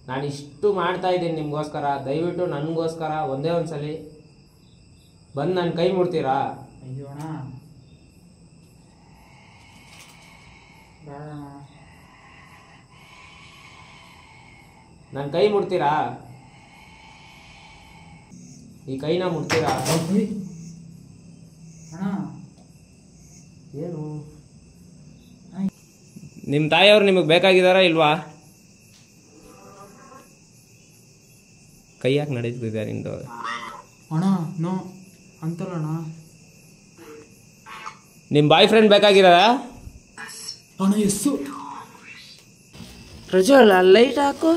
ನಾನು ಇಷ್ಟು ಮಾಡ್ತಾ ಇದ್ದೀನಿ ನಿಮಗೋಸ್ಕರ, ದಯವಿಟ್ಟು ನನಗೋಸ್ಕರ ಒಂದೇ ಒಂದ್ಸಲಿ ಬಂದು ನನ್ನ ಕೈ ಮುಡ್ತೀರಾ? ಅಯ್ಯೋ ಅಣ್ಣ ಬೇಡ ಅಣ್ಣ, ನನ್ನ ಕೈ ಮುಡ್ತೀರಾ? ಈ ಕೈನ ಮುಡ್ತೀರಾ? ಅಣ್ಣ ಏನು ನಿಮ್ಮ ತಾಯಿಯವ್ರು ನಿಮಗೆ ಬೇಕಾಗಿದ್ದಾರಾ ಇಲ್ವಾ? ಕೈ ಯಾಕೆ ನಡೀತಿದೆ ನಿಂದು? ಅಣ್ಣ ನೋ ಅಂತಲ್ಲ ಅಣ್ಣ. ನಿಮ್ಮ ಬಾಯ್ ಫ್ರೆಂಡ್ ಬೇಕಾಗಿದ್ದಾರಾ? ಅಣ್ಣ ಎಸ್ಸು ಪ್ರಜ್ವಲ್ ಲೈಟ್ ಹಾಕು.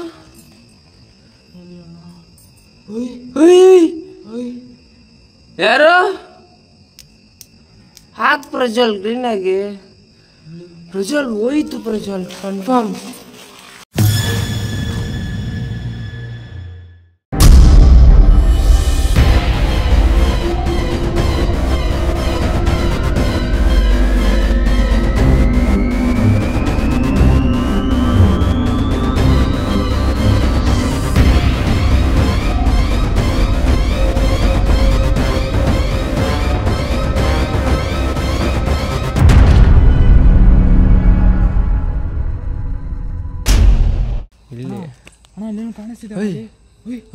ಯಾರು ಹಾಕ್ ಪ್ರಜ್ವಲ್ ಗ್ರೀನ್ ಆಗಿ. ಪ್ರಜ್ವಲ್ ಹೋಯ್ತು, ಪ್ರಜ್ವಲ್ ಕನ್ಫರ್ಮ್.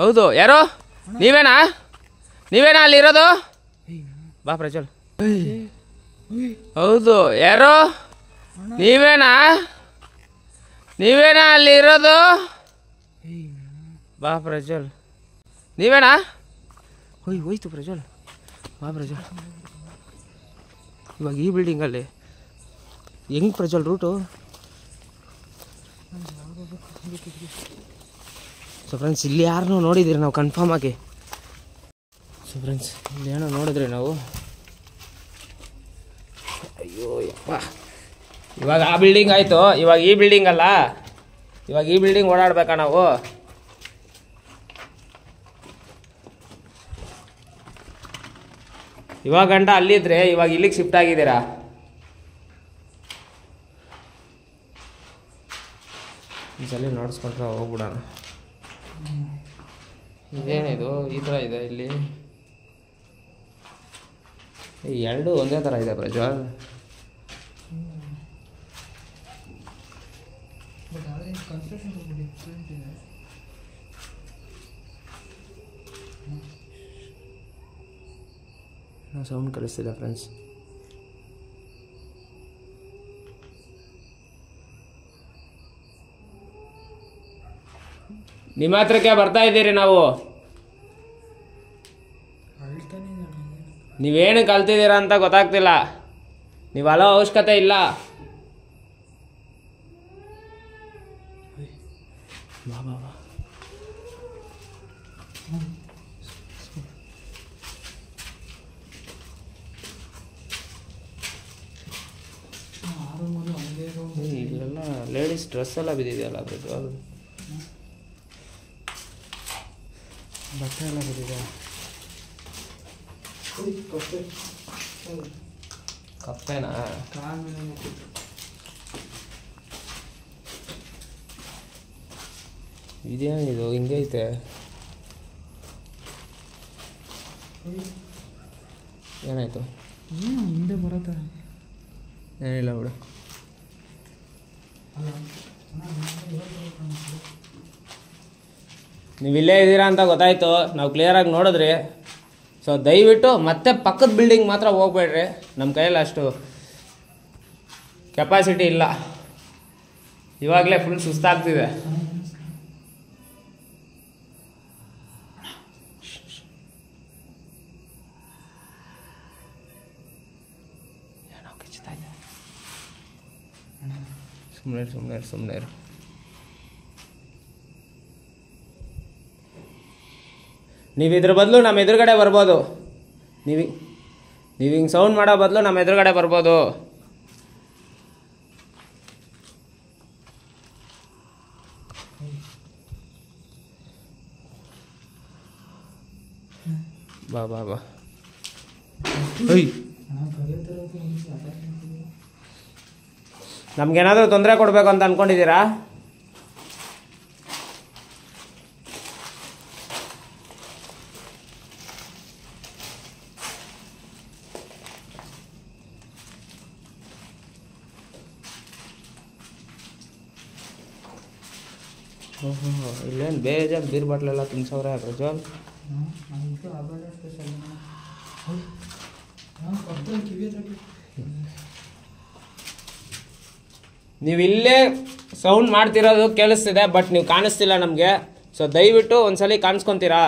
ಹೌದು, ಯಾರು? ನೀವೇನಾ ಅಲ್ಲಿ ಇರೋದು? ಬಾ ಪ್ರಜ್ವಲ್. ಹೌದು, ಯಾರು? ನೀವೇನಾ ಅಲ್ಲಿ ಇರೋದು? ಬಾ ಪ್ರಜ್ವಲ್. ನೀವೇನಾ? ಹೋಯ್ತು ಪ್ರಜ್ವಲ್. ಬಾ ಪ್ರಜ್ವಲ್. ಇವಾಗ ಈ ಬಿಲ್ಡಿಂಗಲ್ಲಿ ಹೆಂಗ್ ಪ್ರಜ್ವಲ್ ರೂಟು? ಸೊ ಫ್ರೆಂಡ್ಸ್, ಇಲ್ಲಿ ಯಾರನ್ನೂ ನೋಡಿದ್ದೀರಿ ನಾವು ಕನ್ಫರ್ಮ್ ಆಗಿ. ಸೊ ಫ್ರೆಂಡ್ಸ್, ಇಲ್ಲಿ ಏನೋ ನೋಡಿದ್ರಿ ನಾವು. ಅಯ್ಯೋ ಯಪ್ಪ, ಇವಾಗ ಆ ಬಿಲ್ಡಿಂಗ್ ಆಯಿತು, ಇವಾಗ ಈ ಬಿಲ್ಡಿಂಗ್ ಅಲ್ಲ. ಇವಾಗ ಈ ಬಿಲ್ಡಿಂಗ್ ಓಡಾಡ್ಬೇಕಾ ನಾವು? ಇವಾಗ ಗಂಟ ಅಲ್ಲಿದ್ರೆ ಇವಾಗ ಇಲ್ಲಿಗೆ ಶಿಫ್ಟ್ ಆಗಿದ್ದೀರಾ. ಒಂದ್ಸಲ ನೋಡಿಸ್ಕೊಂಡ್ರೆ ಹೋಗ್ಬಿಡೋಣ. ಇದೇನಿದು ಈ ಥರ ಇದೆ ಇಲ್ಲಿ? ಎರಡು ಒಂದೇ ಥರ ಇದೆ ಪ್ರಜ್ವಲ್. Sound ಕಳಿಸ್ತಿದೆ friends. ನಿಮ್ಮ ಹತ್ರಕ್ಕೆ ಬರ್ತಾ ಇದ್ದೀರಿ ನಾವು. ನೀವೇನು ಕಲ್ತಿದ್ದೀರಾ ಅಂತ ಗೊತ್ತಾಗ್ತಿಲ್ಲ. ನೀವು ಅಲೋ ಅವಶ್ಯಕತೆ ಇಲ್ಲ. ಇಲ್ಲೆಲ್ಲ ಲೇಡೀಸ್ ಡ್ರೆಸ್ ಎಲ್ಲ ಬಿದ್ದಿದೆಯಲ್ಲ ಪ್ರಜ್ವಲ್, ಬಟ್ಟೆ ಎಲ್ಲ ಬಿದ್ದಿದೆ. ಕಪ್ಪೆನಾ? ಇದೇನಿದು ಹಿಂಗೈತೆ? ಏನಾಯ್ತು? ಹಿಂದೆ ಬರುತ್ತೆ. ಏನಿಲ್ಲ ಬಿಡು. ನೀವು ಇಲ್ಲೇ ಇದ್ದೀರಾ ಅಂತ ಗೊತ್ತಾಯ್ತು, ನಾವು ಕ್ಲಿಯರಾಗಿ ನೋಡಿದ್ರಿ. ಸೊ ದಯವಿಟ್ಟು ಮತ್ತೆ ಪಕ್ಕದ ಬಿಲ್ಡಿಂಗ್ ಮಾತ್ರ ಹೋಗ್ಬೇಡ್ರಿ. ನಮ್ಮ ಕೈಯಲ್ಲಿ ಅಷ್ಟು ಕೆಪಾಸಿಟಿ ಇಲ್ಲ. ಇವಾಗಲೇ ಫುಲ್ ಸುಸ್ತಾಗ್ತಿದೆ. ಸುಮ್ಮನೆ ನೀವು ಇದ್ರ ಬದಲು ನಮ್ಮ ಎದುರುಗಡೆ ಬರ್ಬೋದು. ನೀವು ಹಿಂಗೆ ಸೌಂಡ್ ಮಾಡೋ ಬದಲು ನಮ್ಮ ಎದುರುಗಡೆ ಬರ್ಬೋದು. ಬಾ ಬಾ ಬಾ. ನಮ್ಗೇನಾದರೂ ತೊಂದರೆ ಕೊಡಬೇಕು ಅಂತ ಅಂದ್ಕೊಂಡಿದ್ದೀರಾ? ಓಹೋ, ಇಲ್ಲೇನು ಬೇಜಾರು ಬೀರ್ ಬಾಟ್ಲೆಲ್ಲ ತುಂಬಿಸವ್ರೆ ಪ್ರಜ್ವಲ್. ಇದು ಆಗೋಲ್ಲ ಸ್ಪೆಷಲ್. ಕಿವಿ ನೀವು ಇಲ್ಲೇ ಸೌಂಡ್ ಮಾಡ್ತಿರೋದು ಕೇಳಿಸ್ತಿದೆ, ಬಟ್ ನೀವು ಕಾಣಿಸ್ತಿಲ್ಲ ನಮಗೆ. ಸೊ ದಯವಿಟ್ಟು ಒಂದ್ಸಲಿ ಕಾಣಿಸ್ಕೊತೀರಾ?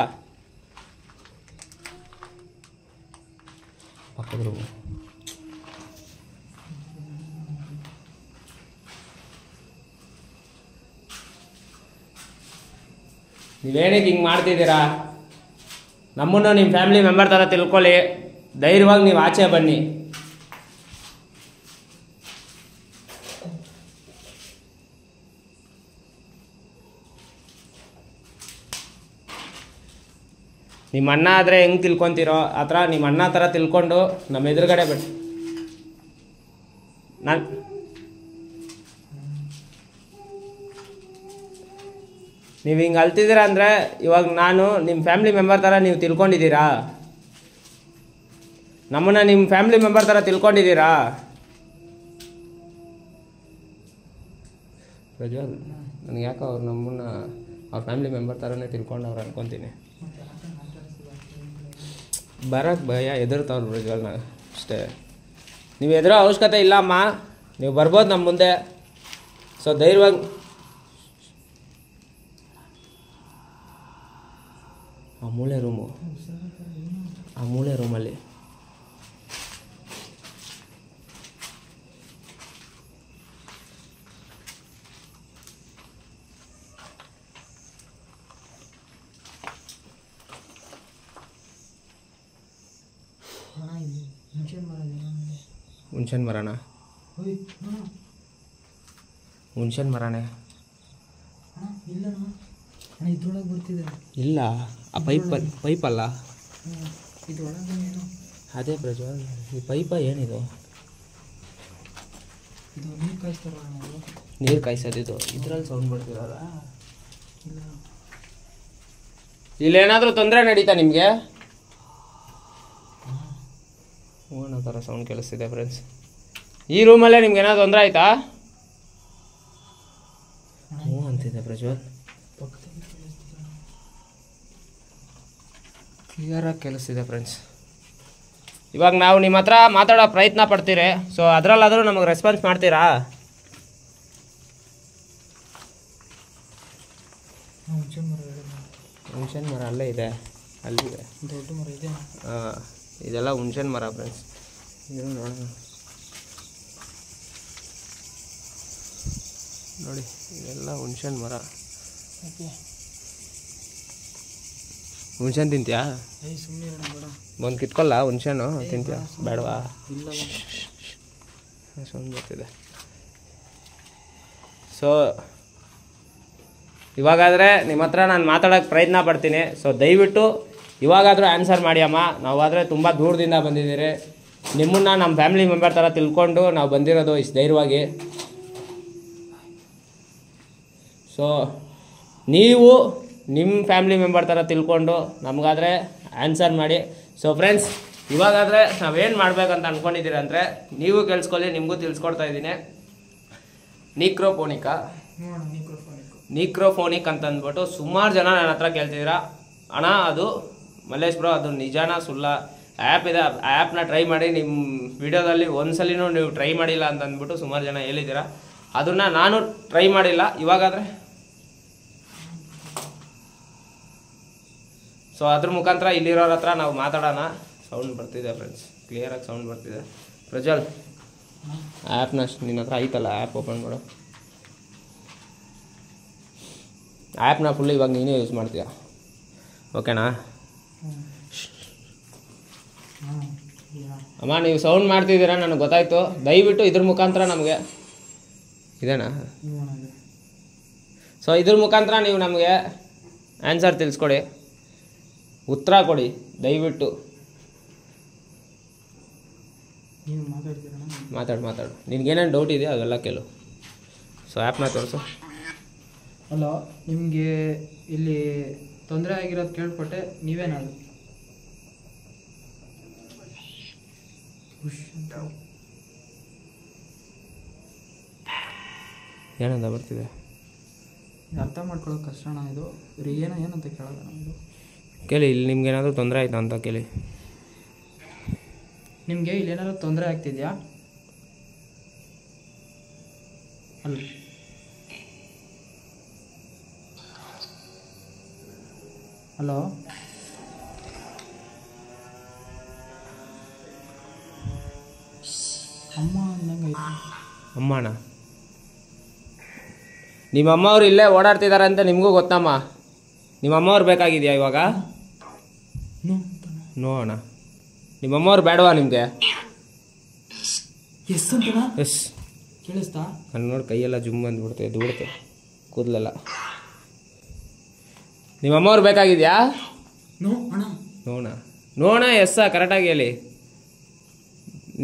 ನೀವೇನಕ್ಕೆ ಹಿಂಗೆ ಮಾಡ್ತಿದ್ದೀರಾ? ನಮ್ಮನ್ನು ನಿಮ್ಮ ಫ್ಯಾಮಿಲಿ ಮೆಂಬರ್ ಥರ ತಿಳ್ಕೊಳ್ಳಿ. ಧೈರ್ಯವಾಗಿ ನೀವು ಆಚೆ ಬನ್ನಿ. ನಿಮ್ಮ ಅಣ್ಣ ಆದರೆ ಹೆಂಗೆ ತಿಳ್ಕೊತೀರೋ ಆ ಥರ ನಿಮ್ಮ ಅಣ್ಣ ಥರ ತಿಳ್ಕೊಂಡು ನಮ್ಮ ಎದುರುಗಡೆ ಬಿಟ್ಟು ನೀವು ಹಿಂಗೆ ಅಲ್ತಿದ್ದೀರಾ ಅಂದರೆ ಇವಾಗ ನಾನು ನಿಮ್ಮ ಫ್ಯಾಮಿಲಿ ಮೆಂಬರ್ ಥರ ನೀವು ತಿಳ್ಕೊಂಡಿದ್ದೀರಾ? ನಮ್ಮನ್ನು ನಿಮ್ಮ ಫ್ಯಾಮಿಲಿ ಮೆಂಬರ್ ಥರ ತಿಳ್ಕೊಂಡಿದ್ದೀರಾ? ಪ್ರಜ್ವಲ್, ನನಗೆ ಯಾಕೋ ಅವ್ರು ನಮ್ಮನ್ನು ಅವ್ರ ಫ್ಯಾಮಿಲಿ ಮೆಂಬರ್ ಥರನೇ ತಿಳ್ಕೊಂಡವ್ರು ಅನ್ಕೊತೀನಿ. ಬರೋಕ್ಕೆ ಭಯ, ಎದುರ್ತಾವ್ರು ಪ್ರಜ್ವಲ್ನ ಅಷ್ಟೇ. ನೀವು ಎದುರೋ ಅವಶ್ಯಕತೆ ಇಲ್ಲಮ್ಮ, ನೀವು ಬರ್ಬೋದು ನಮ್ಮ ಮುಂದೆ. ಸೊ ಧೈರ್ಯವಾಗಿ ಆ ಮೂಲೆ ರೂಮಲ್ಲಿ ಹುಣ್ಸೆನ್ ಮರನಾ? ಹುಣ್ಸೆನ್ ಮರನೇ ಇದ್ರೊಳಗೆ ಬರ್ತಿದೆ. ಇಲ್ಲ, ಆ ಪೈಪಲ್ಲ ಇದ್ರೊಳಗೆ ಏನು? ಅದೇ ಪ್ರಜ್ವಲ್, ಈ ಪೈಪ ಏನಿದು? ಇದು ನೀರು ಕಾಯಿಸ್ತಾರ? ನೀರು ಕಾಯಿಸೋದಿದು ಇದ್ರಲ್ಲಿ ಸೌಂಡ್ ಬರ್ತಿರಲ್ಲ. ಇಲ್ಲ, ಇಲ್ಲೇನಾದರೂ ತೊಂದರೆ ನಡೀತಾ ನಿಮಗೆ? ಓನ ಥರ ಸೌಂಡ್ ಕೇಳಿಸ್ತಿದೆ ಫ್ರೆಂಡ್ಸ್. ಈ ರೂಮಲ್ಲೇ ನಿಮ್ಗೆ ಏನಾದ್ರು ತೊಂದರೆ ಆಯ್ತಾ? ಹ್ಞೂ ಅಂತಿದೆ ಪ್ರಜ್ವಲ್. ಕ್ಲಿಯರಾಗಿ ಕೇಳಿಸ್ತಿದೆ ಫ್ರೆಂಡ್ಸ್. ಇವಾಗ ನಾವು ನಿಮ್ಮ ಹತ್ರ ಮಾತಾಡೋ ಪ್ರಯತ್ನ ಪಡ್ತೀರಿ. ಸೊ ಅದರಲ್ಲಾದರೂ ನಮಗೆ ರೆಸ್ಪಾನ್ಸ್ ಮಾಡ್ತೀರಾ? ಹುಣ್ಸೆನ್ ಮರ ಅಲ್ಲೇ ಇದೆ, ಅಲ್ಲಿದೆ ದೊಡ್ಡ ಮರ ಇದೆ. ಹಾಂ, ಇದೆಲ್ಲ ಹುಣ್ಸೆನ್ ಮರ ಫ್ರೆಂಡ್ಸ್. ಇದು ನೋಡೋಣ, ನೋಡಿ ಇದೆಲ್ಲ ಹುಣ್ಸೆನ್ ಮರ. ಹುಣ್ಸೆನ್ ತಿಂತೀಯಾ? ಬಂದು ಕಿತ್ಕೊಳ್ಳ ಹುಣ್ಸೆನು ತಿಂತೀಯಾ? ಬೇಡವಾ? ಸೌಂಡ್ ಬರ್ತಿದೆ. ಸೊ ಇವಾಗಾದರೆ ನಿಮ್ಮ ಹತ್ರ ನಾನು ಮಾತಾಡೋಕ್ಕೆ ಪ್ರಯತ್ನ ಪಡ್ತೀನಿ. ಸೊ ದಯವಿಟ್ಟು ಇವಾಗಾದರೂ ಆನ್ಸರ್ ಮಾಡಿ ಅಮ್ಮ. ನಾವಾದರೆ ತುಂಬ ದೂರದಿಂದ ಬಂದಿದ್ದೀರಿ. ನಿಮ್ಮನ್ನು ನಮ್ಮ ಫ್ಯಾಮಿಲಿ ಮೆಂಬರ್ ಥರ ತಿಳ್ಕೊಂಡು ನಾವು ಬಂದಿರೋದು ಇಷ್ಟು ಧೈರ್ಯವಾಗಿ. ಸೊ ನೀವು ನಿಮ್ಮ ಫ್ಯಾಮಿಲಿ ಮೆಂಬರ್ ಥರ ತಿಳ್ಕೊಂಡು ನಮಗಾದರೆ ಆನ್ಸರ್ ಮಾಡಿ. ಸೊ ಫ್ರೆಂಡ್ಸ್, ಇವಾಗಾದರೆ ನಾವೇನು ಮಾಡಬೇಕಂತ ಅಂದ್ಕೊಂಡಿದ್ದೀರ ಅಂದರೆ ನೀವು ಕೇಳಿಸ್ಕೊಳ್ಳಿ, ನಿಮಗೂ ತಿಳಿಸ್ಕೊಡ್ತಾ ಇದ್ದೀನಿ. ನೀಕ್ರೋಫೋನಿಕ್ ಅಂತ ಅಂದ್ಬಿಟ್ಟು ಸುಮಾರು ಜನ ನನ್ನ ಹತ್ರ ಕೇಳ್ತಿದ್ದೀರಾ. ಅಣ್ಣ ಅದು ಮಲ್ಲೇಶ್ ಬ್ರೋ, ಅದು ನಿಜಾನ ಸುಳ್ಳ? ಆ್ಯಪ್ ಇದೆ, ಆ್ಯಪ್ನ ಟ್ರೈ ಮಾಡಿ, ನಿಮ್ಮ ವಿಡಿಯೋದಲ್ಲಿ ಒಂದ್ಸಲಿನೂ ನೀವು ಟ್ರೈ ಮಾಡಿಲ್ಲ ಅಂತ ಅಂದ್ಬಿಟ್ಟು ಸುಮಾರು ಜನ ಹೇಳಿದ್ದೀರಾ. ಅದನ್ನು ನಾನು ಟ್ರೈ ಮಾಡಿಲ್ಲ. ಇವಾಗಾದರೆ ಸೊ ಅದ್ರ ಮುಖಾಂತರ ಇಲ್ಲಿರೋರ ಹತ್ರ ನಾವು ಮಾತಾಡೋಣ. ಸೌಂಡ್ ಬರ್ತಿದೆ ಫ್ರೆಂಡ್ಸ್, ಕ್ಲಿಯರಾಗಿ ಸೌಂಡ್ ಬರ್ತಿದೆ. ಪ್ರಜ್ವಲ್, ಆ್ಯಪ್ನ ನಿನ್ನ ಹತ್ರ ಐತಲ್ಲ, ಆ್ಯಪ್ ಓಪನ್ ಮಾಡು. ಆ್ಯಪ್ನ ಫುಲ್ ಇವಾಗ ನೀನೇ ಯೂಸ್ ಮಾಡ್ತೀಯ, ಓಕೆನಾ? ಅಮ್ಮ, ನೀವು ಸೌಂಡ್ ಮಾಡ್ತಿದ್ದೀರಾ, ನನಗೆ ಗೊತ್ತಾಯಿತು. ದಯವಿಟ್ಟು ಇದ್ರ ಮುಖಾಂತರ ನಮಗೆ ಇದೇನಾ? ಸೊ ಇದ್ರ ಮುಖಾಂತರ ನೀವು ನಮಗೆ ಆನ್ಸರ್ ತಿಳಿಸ್ಕೊಡಿ, ಉತ್ತರ ಕೊಡಿ ದಯವಿಟ್ಟು. ಮಾತಾಡು. ನಿನ್ಗೇನೇನು ಡೌಟ್ ಇದೆಯಾ ಅವೆಲ್ಲ ಕೇಳು. ಸೊ ಆ್ಯಪ್ನ ತೋರಿಸು. ಅಲ್ಲ, ನಿಮಗೆ ಇಲ್ಲಿ ತೊಂದರೆ ಆಗಿರೋದು ಕೇಳ್ಪಟ್ಟೆ, ನೀವೇನದು? ಏನಂತ ಬರ್ತಿದೆ? ಅರ್ಥ ಮಾಡ್ಕೊಳ್ಳೋಕೆ ಕಷ್ಟ ಅಣ್ಣ ಇದು. ಏನಂತ ಕೇಳೋಣ ಇದು. ಕೇಳಿ, ಇಲ್ಲಿ ನಿಮ್ಗೆ ಏನಾದರೂ ತೊಂದರೆ ಆಯ್ತಾ ಅಂತ ಕೇಳಿ. ನಿಮಗೆ ಇಲ್ಲೇನಾದ್ರು ತೊಂದರೆ ಆಗ್ತಿದೆಯಾ? ಅಲ್ಲ ಹಲೋ, ಅಮ್ಮ ಅಂದಂಗಾಯ್ತು. ಅಮ್ಮನ ನಿಮ್ಮ ಅಮ್ಮವ್ರು ಇಲ್ಲೇ ಓಡಾಡ್ತಿದ್ದಾರೆ ಅಂತ ನಿಮಗೂ ಗೊತ್ತಮ್ಮ. ನಿಮ್ಮ ಅಮ್ಮವ್ರು ಬೇಕಾಗಿದೆಯಾ ಇವಾಗ? ನೋ ಅಣ್ಣ. ನಿಮ್ಮ ಅಮ್ಮವ್ರು ಬೇಡವಾ ನಿಮಗೆ? ಎಸ್ ಅಂತನಾ? ಎಸ್. ಕೇಳಿಸ್ತಾ? ನಾನು ನೋಡಿ ಕೈಯೆಲ್ಲ ಜುಮ್ ಬಂದುಬಿಡ್ತೆ, ಎದ್ದು ಕೂದಲೆಲ್ಲ. ನಿಮ್ಮ ಅಮ್ಮವ್ರು ಬೇಕಾಗಿದೆಯಾ? ನೋ ಅಣ್ಣ. ನೋಣ ಎಸ್ ಕರೆಕ್ಟಾಗಿ ಹೇಳಿ.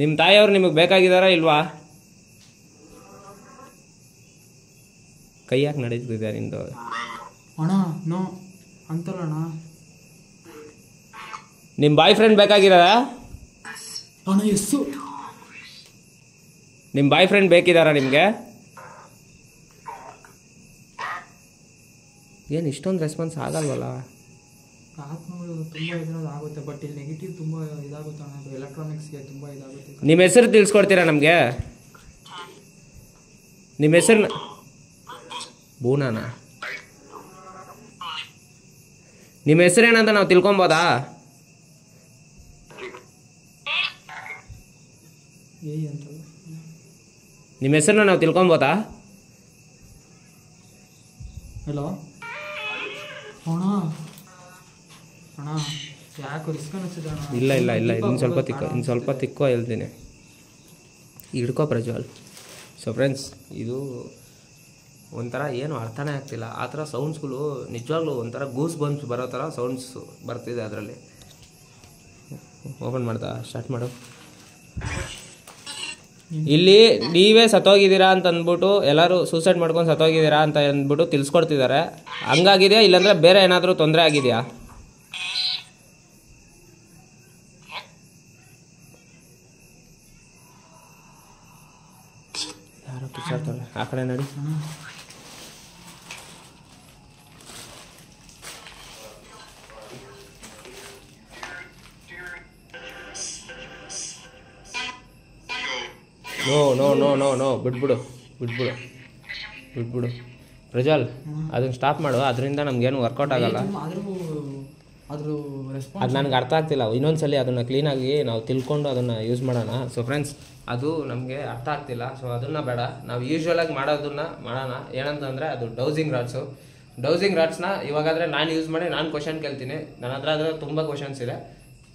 ನಿಮ್ಮ ತಾಯಿಯವ್ರು ನಿಮಗೆ ಬೇಕಾಗಿದ್ದಾರಾ ಇಲ್ವಾ? ಕೈ ಯಾಕೆ ನಡೀತಿದೆ ನಿಂದು? ಅಣ್ಣ ನೋ ಅಂತಲ್ಲಣ್ಣ. ನಿಮ್ಮ ಬಾಯ್ ಫ್ರೆಂಡ್ ಬೇಕಾಗಿದ್ದಾರಾ? ಅಣ್ಣ ಎಸ್ಸು. ನಿಮ್ಮ ಬಾಯ್ ಫ್ರೆಂಡ್ ಬೇಕಿದ್ದಾರಾ ನಿಮಗೆ? ಏನು ಇಷ್ಟೊಂದು ರೆಸ್ಪಾನ್ಸ್ ಆಗಲ್ವಲ್ಲ? ಆತ್ಮಗಳು ತುಂಬ ಇದ್ರಲ್ಲಿ ಆಗುತ್ತೆ, ಬಟ್ ಇಲ್ಲಿ ನೆಗೆಟಿವ್ ತುಂಬ ಇದಾಗುತ್ತೆ ಅಣ್ಣ. ಅದು ಎಲೆಕ್ಟ್ರಾನಿಕ್ಸ್ಗೆ ತುಂಬ ಇದಾಗುತ್ತೆ. ನಿಮ್ಮ ಹೆಸರು ತಿಳಿಸ್ಕೊಡ್ತೀರಾ ನಮಗೆ? ನಿಮ್ಮ ಹೆಸರು ಬೂನಾನ? ನಿಮ್ಮ ಹೆಸರೇನಂತ ನಾವು ತಿಳ್ಕೊಬೋದಾ? ಅಂತ ನಿಮ್ಮ ಹೆಸರನ್ನ ನಾವು ತಿಳ್ಕೊಬೋದಾ? ಹಲೋ ಅಣ್ಣ. ಅಣ್ಣ ಯಾಕೆ ರಿಸ್ಕ್ ಅನಿಸಿದೆ ಅಣ್ಣ? ಇಲ್ಲ ಇನ್ನು ಸ್ವಲ್ಪ ತಿಕ್ಕೋ ಹೇಳ್ತೀನಿ. ಹಿಡ್ಕೋ ಪ್ರಜ್ವಲ್. ಸೊ ಫ್ರೆಂಡ್ಸ್, ಇದು ಒಂಥರ ಏನು ಅರ್ಥನೇ ಆಗ್ತಿಲ್ಲ. ಆ ಥರ ಸೌಂಡ್ಸ್ಗಳು ನಿಜವಾಗ್ಲೂ ಒಂಥರ ಗೂಸ್ ಬಂಪ್ಸ್ ಬರೋ ಥರ ಸೌಂಡ್ಸ್ ಬರ್ತಿದೆ ಅದರಲ್ಲಿ. ಓಪನ್ ಮಾಡ್ತಾ ಸ್ಟಾರ್ಟ್ ಮಾಡು. ಇಲ್ಲಿ ನೀವೇ ಸತ್ತೋಗಿದ್ದೀರಾ ಅಂತ ಅಂದ್ಬಿಟ್ಟು ಎಲ್ಲರೂ ಸೂಸೈಡ್ ಮಾಡ್ಕೊಂಡು ಸತ್ತೋಗಿದ್ದೀರಾ ಅಂತ ಅಂದ್ಬಿಟ್ಟು ತಿಳಿಸ್ಕೊಡ್ತಿದ್ದಾರೆ. ಹಂಗಾಗಿದೆಯಾ ಇಲ್ಲಾಂದರೆ ಬೇರೆ ಏನಾದರೂ ತೊಂದರೆ ಆಗಿದೆಯಾ? ಯಾರೋ ಕಿಚ್ಚಾಡ್ತಾರೆ ಆ ಕಡೆ ನೋಡಿ. ನೋ ಬಿಟ್ಬಿಡು ಪ್ರಜ್ವಲ್, ಅದನ್ನ ಸ್ಟಾಪ್ ಮಾಡು. ಅದರಿಂದ ನಮ್ಗೇನು ವರ್ಕೌಟ್ ಆಗಲ್ಲ. ಅದು ನನಗೆ ಅರ್ಥ ಆಗ್ತಿಲ್ಲ. ಇನ್ನೊಂದ್ಸಲಿ ಅದನ್ನು ಕ್ಲೀನಾಗಿ ನಾವು ತಿಳ್ಕೊಂಡು ಅದನ್ನು ಯೂಸ್ ಮಾಡೋಣ. ಸೊ ಫ್ರೆಂಡ್ಸ್, ಅದು ನಮಗೆ ಅರ್ಥ ಆಗ್ತಿಲ್ಲ. ಸೊ ಅದನ್ನು ಬೇಡ, ನಾವು ಯೂಶ್ವಲಾಗಿ ಮಾಡೋದನ್ನು ಮಾಡೋಣ. ಏನಂತಂದರೆ ಅದು ಡೌಸಿಂಗ್ ರಾಡ್ಸ್ನ ಇವಾಗಾದರೆ ನಾನು ಯೂಸ್ ಮಾಡಿ ನಾನು ಕ್ವಶನ್ ಕೇಳ್ತೀನಿ. ನನ್ನ ಹತ್ರ ಆದರೆ ತುಂಬ ಕ್ವಶನ್ಸ್ ಇದೆ.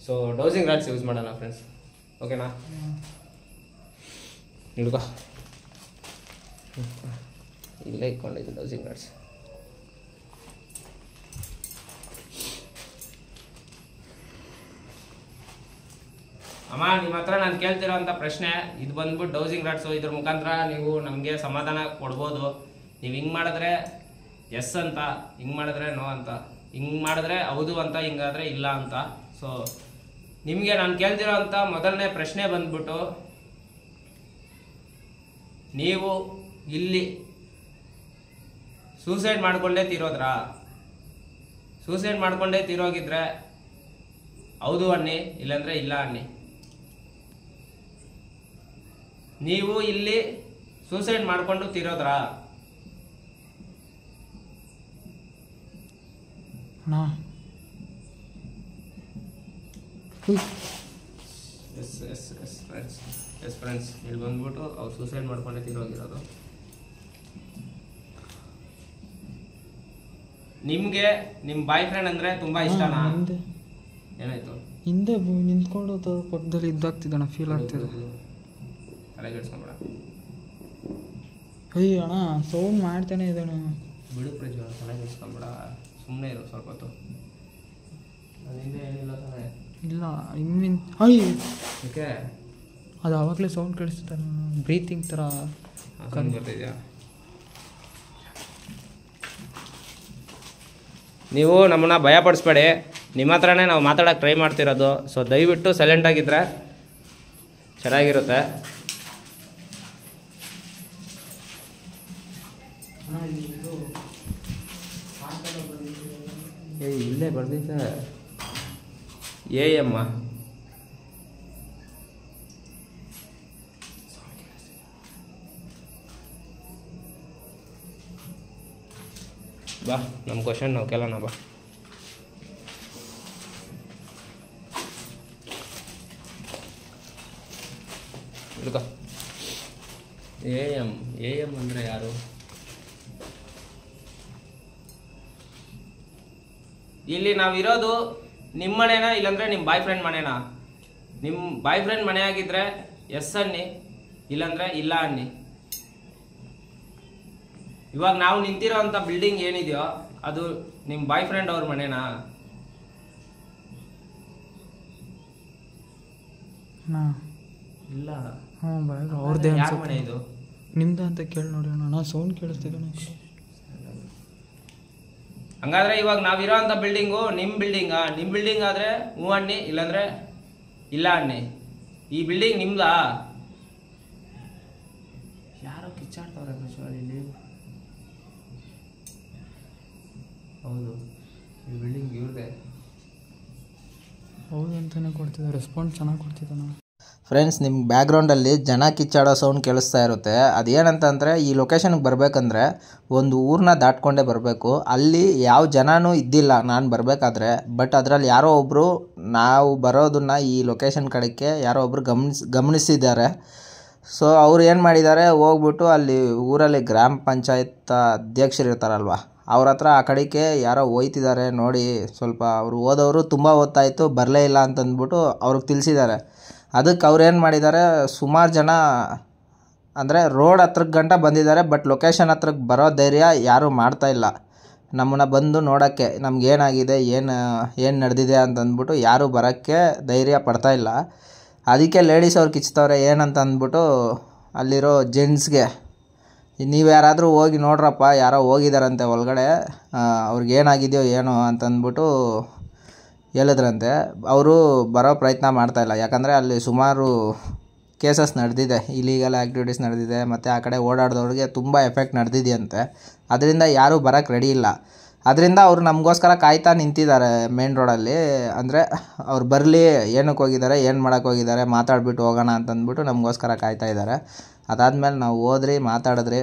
ಸೊ ಡೌಸಿಂಗ್ ರಾಡ್ಸ್ ಯೂಸ್ ಮಾಡೋಣ ಫ್ರೆಂಡ್ಸ್, ಓಕೆನಾ? ಹಿಡ್ಕೋ, ಇಲ್ಲೇ ಇಟ್ಕೊಂಡಿದ್ದು ಡೌಸಿಂಗ್ ರಾಡ್ಸ್. ಅಮ್ಮ, ನಿಮ್ಮ ಹತ್ರ ನಾನು ಕೇಳ್ತಿರೋಂಥ ಪ್ರಶ್ನೆ ಇದು ಬಂದ್ಬಿಟ್ಟು ಡೌಸಿಂಗ್ ರಾಡ್ಸು. ಇದ್ರ ಮುಖಾಂತರ ನೀವು ನಮಗೆ ಸಮಾಧಾನ ಕೊಡ್ಬೋದು. ನೀವು ಹಿಂಗೆ ಮಾಡಿದ್ರೆ ಎಸ್ ಅಂತ, ಹಿಂಗೆ ಮಾಡಿದ್ರೆ ನೋ ಅಂತ, ಹಿಂಗೆ ಮಾಡಿದ್ರೆ ಹೌದು ಅಂತ, ಹಿಂಗಾದರೆ ಇಲ್ಲ ಅಂತ. ಸೊ ನಿಮಗೆ ನಾನು ಕೇಳ್ತಿರೋ ಅಂಥ ಮೊದಲನೇ ಪ್ರಶ್ನೆ ಬಂದ್ಬಿಟ್ಟು, ನೀವು ಇಲ್ಲಿ ಸೂಸೈಡ್ ಮಾಡಿಕೊಂಡೇ ತೀರೋದ್ರಾ? ಸೂಸೈಡ್ ಮಾಡಿಕೊಂಡೇ ತೀರೋಗಿದ್ರೆ ಹೌದು ಅನ್ನಿ, ಇಲ್ಲಾಂದರೆ ಇಲ್ಲ ಅನ್ನಿ. ನೀವು ಇಲ್ಲಿ ಸೂಸೈಡ್ ಮಾಡಿಕೊಂಡು ತೀರೋದ್ರಾ? ಎಸ್ ಫ್ರೆಂಡ್ಸ್, ಇಲ್ಲಿ ಬಂದ್ಬಿಟ್ಟು ಅವ್ರು ಸೂಸೈಡ್ ಮಾಡ್ಕೊಂಡೇ ತೀರೋಗಿರೋದು. ನಿಮಗೆ ನಿಮ್ಮ ಬಾಯ್ ಫ್ರೆಂಡ್ ಅಂದರೆ ತುಂಬ ಇಷ್ಟನಾ? ಏನಾಯ್ತು? ಹಿಂದೆ ನಿಂತ್ಕೊಂಡು ಪಕ್ಕದಲ್ಲಿ ಇದ್ದಾಗ್ತಿದ್ದಣ್ಣ, ಫೀಲ್ ಆಗ್ತಿದೆ. ತಲೆ ಕೆಡ್ಸ್ಕೊಂಬೇಡ. ಅಯ್ಯ ಅಣ್ಣ, ಸೌಂಡ್ ಮಾಡ್ತಾನೆ ಇದ್ದಾನ. ಬಿಡು ಪ್ರಜ್ವಲ್, ತಲೆ ಕೆಡ್ಸ್ಕೊಂಬೇಡ, ಸುಮ್ಮನೆ ಇರು ಸ್ವಲ್ಪ ಹೊತ್ತು. ಹಿಂದೆ ಏನಿಲ್ಲ ತಾನೆ? ಇಲ್ಲ, ಇನ್ಮಿನ್ ಅಯ್ಯ ಓಕೆ. ಅದು ಆವಾಗಲೇ ಸೌಂಡ್ ಕೇಳಿಸ್ತಾನೆ, ಬ್ರೀತಿಂಗ್ ಥರ ಕಂಡು ಬರ್ತಿದ್ಯಾ? ನೀವು ನಮ್ಮನ್ನು ಭಯಪಡಿಸ್ಬೇಡಿ. ನಿಮ್ಮ ಹತ್ರನೇ ನಾವು ಮಾತಾಡೋಕ್ಕೆ ಟ್ರೈ ಮಾಡ್ತಿರೋದು. ಸೊ ದಯವಿಟ್ಟು ಸೈಲೆಂಟಾಗಿದ್ದರೆ ಚೆನ್ನಾಗಿರುತ್ತೆ. ಇಲ್ಲೇ ಬರ್ದೈತೆ ಎ ಎಮ್ಮ ಬಾ ನಮ್ಮ ಕ್ವಶನ್ ನಾವು ಕೇಳೋಣ ಬಾ. ಹಿಡ್ಕೊ. ಎ ಎಮ್ ಅಂದರೆ ಯಾರು? ಇಲ್ಲಿ ನಾವಿರೋದು ನಿಮ್ಮ ಮನೆನಾ ಇಲ್ಲಾಂದರೆ ನಿಮ್ಮ ಬಾಯ್ ಫ್ರೆಂಡ್ ಮನೆನಾ? ನಿಮ್ಮ ಬಾಯ್ ಫ್ರೆಂಡ್ ಮನೆ ಆಗಿದ್ರೆ ಎಸ್ ಅನ್ನಿ, ಇಲ್ಲಾಂದರೆ ಇಲ್ಲ ಅನ್ನಿ. ಇವಾಗ ನಾವು ನಿಂತಿರೋ ಅಂಥ ಬಿಲ್ಡಿಂಗ್ ಏನಿದೆಯೋ ಅದು ನಿಮ್ಮ ಬಾಯ್ ಫ್ರೆಂಡ್ ಅವ್ರ ಮನೆನಾ? ಇಲ್ಲ. ಅವ್ರದ್ದೇ ಯಾರ ಮನೆ ಇದು? ನಿಮ್ದು ಅಂತ ಕೇಳಿ ನೋಡಿ ಅಣ್ಣ. ನಾನು ಸೌಂಡ್ ಕೇಳಿಸ್ತಿದ್ದೆ. ಹಂಗಾದ್ರೆ ಇವಾಗ ನಾವಿರೋ ಅಂಥ ಬಿಲ್ಡಿಂಗು ನಿಮ್ಮ ಬಿಲ್ಡಿಂಗಾ? ನಿಮ್ಮ ಬಿಲ್ಡಿಂಗ್ ಆದರೆ ಹ್ಞೂ ಅನ್ನಿ, ಇಲ್ಲಾಂದರೆ ಇಲ್ಲ ಅನ್ನಿ. ಈ ಬಿಲ್ಡಿಂಗ್ ನಿಮ್ದಾ? ಯಾರೋ ಕಿಚ್ಚಾಡ್ತವ್ರೆ ಇಲ್ಲಿ. ಹೌದು, ಈ ಬಿಲ್ಡಿಂಗ್ ಇವ್ರದೇ. ಹೌದು ಅಂತಲೇ ಕೊಡ್ತಿದ್ದೆ, ರೆಸ್ಪಾನ್ಸ್ ಚೆನ್ನಾಗಿ ಕೊಡ್ತಿದ್ದಾನೆ. ಫ್ರೆಂಡ್ಸ್, ನಿಮ್ಮ ಬ್ಯಾಕ್ಗ್ರೌಂಡಲ್ಲಿ ಜನ ಕಿಚ್ಚಾಡೋ ಸೌಂಡ್ ಕೇಳಿಸ್ತಾ ಇರುತ್ತೆ. ಅದೇನಂತಂದರೆ, ಈ ಲೊಕೇಶನ್ಗೆ ಬರಬೇಕಂದ್ರೆ ಒಂದು ಊರನ್ನ ದಾಟ್ಕೊಂಡೇ ಬರಬೇಕು. ಅಲ್ಲಿ ಯಾವ ಜನನೂ ಇದ್ದಿಲ್ಲ ನಾನು ಬರಬೇಕಾದ್ರೆ. ಬಟ್ ಅದರಲ್ಲಿ ಯಾರೋ ಒಬ್ಬರು ನಾವು ಬರೋದನ್ನು ಈ ಲೊಕೇಶನ್ ಕಡೆಗೆ ಯಾರೋ ಒಬ್ಬರು ಗಮನಿಸಿದ್ದಾರೆ. ಸೊ ಅವ್ರು ಏನು ಮಾಡಿದ್ದಾರೆ, ಹೋಗ್ಬಿಟ್ಟು ಅಲ್ಲಿ ಊರಲ್ಲಿ ಗ್ರಾಮ ಪಂಚಾಯತ್ ಅಧ್ಯಕ್ಷರು ಇರ್ತಾರಲ್ವ, ಅವ್ರ ಹತ್ರ ಆ ಕಡೆಗೆ ಯಾರೋ ಹೋಯ್ತಿದ್ದಾರೆ ನೋಡಿ, ಸ್ವಲ್ಪ ಅವರು ಓದೋರು ತುಂಬ ಓದ್ತಾಯಿತ್ತು, ಬರಲೇ ಇಲ್ಲ ಅಂತಂದ್ಬಿಟ್ಟು ಅವ್ರಿಗೆ ತಿಳಿಸಿದ್ದಾರೆ. ಅದಕ್ಕೆ ಅವ್ರು ಏನು ಮಾಡಿದ್ದಾರೆ, ಸುಮಾರು ಜನ ಅಂದರೆ ರೋಡ್ ಹತ್ರಕ್ಕೆ ಗಂಟ ಬಂದಿದ್ದಾರೆ. ಬಟ್ ಲೊಕೇಶನ್ ಹತ್ರಕ್ಕೆ ಬರೋ ಧೈರ್ಯ ಯಾರೂ ಮಾಡ್ತಾಯಿಲ್ಲ. ನಮ್ಮನ್ನು ಬಂದು ನೋಡೋಕ್ಕೆ ನಮಗೇನಾಗಿದೆ, ಏನು ನಡೆದಿದೆ ಅಂತಂದ್ಬಿಟ್ಟು ಯಾರೂ ಬರೋಕ್ಕೆ ಧೈರ್ಯ ಪಡ್ತಾಯಿಲ್ಲ. ಅದಕ್ಕೆ ಲೇಡೀಸ್ ಅವ್ರು ಕಿಚ್ತವ್ರೆ ಏನಂತ ಅಂದ್ಬಿಟ್ಟು ಅಲ್ಲಿರೋ ಜೆಂಟ್ಸ್ಗೆ, ನೀವು ಯಾರಾದರೂ ಹೋಗಿ ನೋಡ್ರಪ್ಪ, ಯಾರೋ ಹೋಗಿದಾರಂತೆ ಒಳಗಡೆ, ಅವ್ರಿಗೇನಾಗಿದೆಯೋ ಏನೋ ಅಂತಂದ್ಬಿಟ್ಟು ಹೇಳಿದ್ರಂತೆ. ಅವರು ಬರೋ ಪ್ರಯತ್ನ ಮಾಡ್ತಾಯಿಲ್ಲ. ಯಾಕಂದರೆ ಅಲ್ಲಿ ಸುಮಾರು ಕೇಸಸ್ ನಡೆದಿದೆ, ಇಲೀಗಲ್ ಆ್ಯಕ್ಟಿವಿಟೀಸ್ ನಡೆದಿದೆ, ಮತ್ತು ಆ ಕಡೆ ಓಡಾಡಿದವ್ರಿಗೆ ತುಂಬ ಎಫೆಕ್ಟ್ ನಡೆದಿದೆಯಂತೆ. ಅದರಿಂದ ಯಾರೂ ಬರೋಕ್ಕೆ ರೆಡಿ ಇಲ್ಲ. ಅದರಿಂದ ಅವರು ನಮಗೋಸ್ಕರ ಕಾಯ್ತಾ ನಿಂತಿದ್ದಾರೆ ಮೇನ್ ರೋಡಲ್ಲಿ. ಅಂದರೆ ಅವ್ರು ಬರಲಿ, ಏನಕ್ಕೆ ಹೋಗಿದ್ದಾರೆ, ಏನು ಮಾಡೋಕ್ಕೆ ಹೋಗಿದ್ದಾರೆ, ಮಾತಾಡ್ಬಿಟ್ಟು ಹೋಗೋಣ ಅಂತಂದ್ಬಿಟ್ಟು ನಮಗೋಸ್ಕರ ಕಾಯ್ತಾ ಇದ್ದಾರೆ. ಅದಾದಮೇಲೆ ನಾವು ಹೋದ್ರಿ, ಮಾತಾಡಿದ್ರಿ,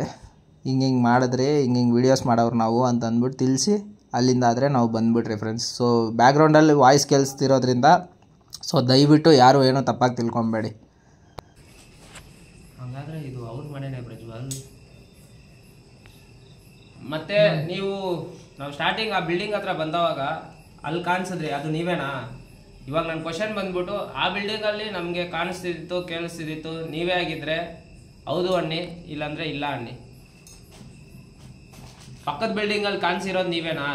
ಹಿಂಗೆ ಮಾಡಿದ್ರಿ, ಹಿಂಗೆ ವೀಡಿಯೋಸ್ ಮಾಡೋರು ನಾವು ಅಂತಂದ್ಬಿಟ್ಟು ತಿಳಿಸಿ ಅಲ್ಲಿಂದ ಆದರೆ ನಾವು ಬಂದುಬಿಟ್ರಿ ಫ್ರೆಂಡ್ಸ್. ಸೊ ಬ್ಯಾಕ್ಗ್ರೌಂಡಲ್ಲಿ ವಾಯ್ಸ್ ಕೇಳಿಸ್ತಿರೋದ್ರಿಂದ ಸೊ ದಯವಿಟ್ಟು ಯಾರು ಏನೋ ತಪ್ಪಾಗಿ ತಿಳ್ಕೊಬೇಡಿ. ಹಾಗಾದರೆ ಇದು ಅವ್ರ ಮನೆಯೇ ಪ್ರಜ್ವಲ್. ಮತ್ತೆ ನೀವು ನಾವು ಸ್ಟಾರ್ಟಿಂಗ್ ಆ ಬಿಲ್ಡಿಂಗ್ ಹತ್ರ ಬಂದವಾಗ ಅಲ್ಲಿ ಕಾಣಿಸಿದ್ರಿ, ಅದು ನೀವೇನಾ? ಇವಾಗ ನನ್ನ ಕ್ವಶನ್ ಬಂದ್ಬಿಟ್ಟು, ಆ ಬಿಲ್ಡಿಂಗಲ್ಲಿ ನಮಗೆ ಕಾಣಿಸ್ತಿದ್ದಿತ್ತು, ಕೇಳಿಸ್ತಿದ್ದಿತ್ತು, ನೀವೇ ಆಗಿದ್ರೆ ಹೌದು ಅನ್ನಿ, ಇಲ್ಲಾಂದರೆ ಇಲ್ಲ ಅನ್ನಿ. ಪಕ್ಕದ ಬಿಲ್ಡಿಂಗಲ್ಲಿ ಕಾಣಿಸಿರೋದು ನೀವೇನಾ?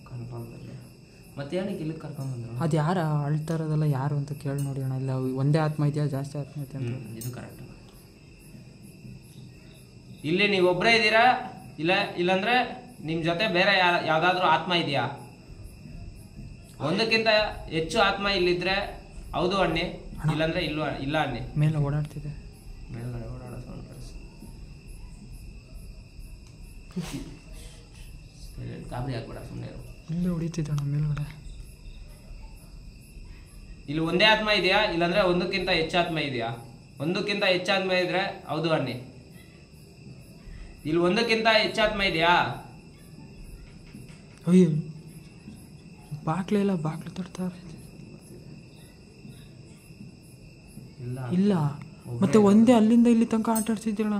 ಕನ್ಫರ್ಮ್. ಮತ್ತೆ ಏನಕ್ಕೆ ಇಲ್ಲಿಗೆ ಕರ್ಕೊಂಡ್ಬಂದ್ರು? ಅದು ಯಾರು ಅಳ್ತಾ ಇರೋದಲ್ಲ ಯಾರು ಅಂತ ಕೇಳಿ ನೋಡಿ ಅಣ್ಣ. ಇಲ್ಲ ಒಂದೇ ಆತ್ಮ ಇದೆಯಾ, ಜಾಸ್ತಿ ಆತ್ಮ ಐತೆ ಅಂತ? ಇದು ಕರೆಕ್ಟ್. ಇಲ್ಲಿ ನೀವೊಬ್ಬರೇ ಇದ್ದೀರಾ, ಇಲ್ಲಾಂದ್ರೆ ನಿಮ್ಮ ಜೊತೆ ಬೇರೆ ಯಾವುದಾದ್ರೂ ಆತ್ಮ ಇದೆಯಾ? ಒಂದಕ್ಕಿಂತ ಹೆಚ್ಚು ಆತ್ಮ ಇಲ್ಲಿದ್ರೆ ಹೌದು ಅನ್ನಿ, ಇಲ್ಲಾಂದ್ರೆ ಇಲ್ಲ ಅನ್ನಿ. ಮೇಲೆ ಓಡಾಡ್ತಿದೆ, ಮೇಲ್ಗಡೆ ಓಡಾಡೋ ಸೌಂಡ್ ಕಳಿಸಿ. ಗಾಬರಿ ಆಗ್ಬೇಡ, ಸುಮ್ಮನೆ ಇಲ್ಲೇ ಹೊಡಿತಿದ್ದಣ್ಣ ಮೇಲ್ಗಡೆ. ಇಲ್ಲಿ ಒಂದೇ ಆತ್ಮ ಇದೆಯಾ, ಇಲ್ಲಾಂದ್ರೆ ಒಂದಕ್ಕಿಂತ ಹೆಚ್ಚು ಆತ್ಮ ಇದೆಯಾ? ಒಂದಕ್ಕಿಂತ ಹೆಚ್ಚು ಆತ್ಮ ಇದ್ರೆ ಹೌದು ಅನ್ನಿ. ಇಲ್ಲಿ ಒಂದಕ್ಕಿಂತ ಹೆಚ್ಚು ಆತ್ಮ ಇದೆಯಾ? ಅಯ್ಯೋ, ಬಾಕ್ಲೆಲ್ಲ ಬಾಕ್ಲು ತಡ್ತಾರೆ. ಇಲ್ಲ, ಮತ್ತೆ ಒಂದೇ ಅಲ್ಲಿಂದ ಇಲ್ಲಿ ತನಕ ಆಟ ಆಡ್ತಿದ್ದೀರ.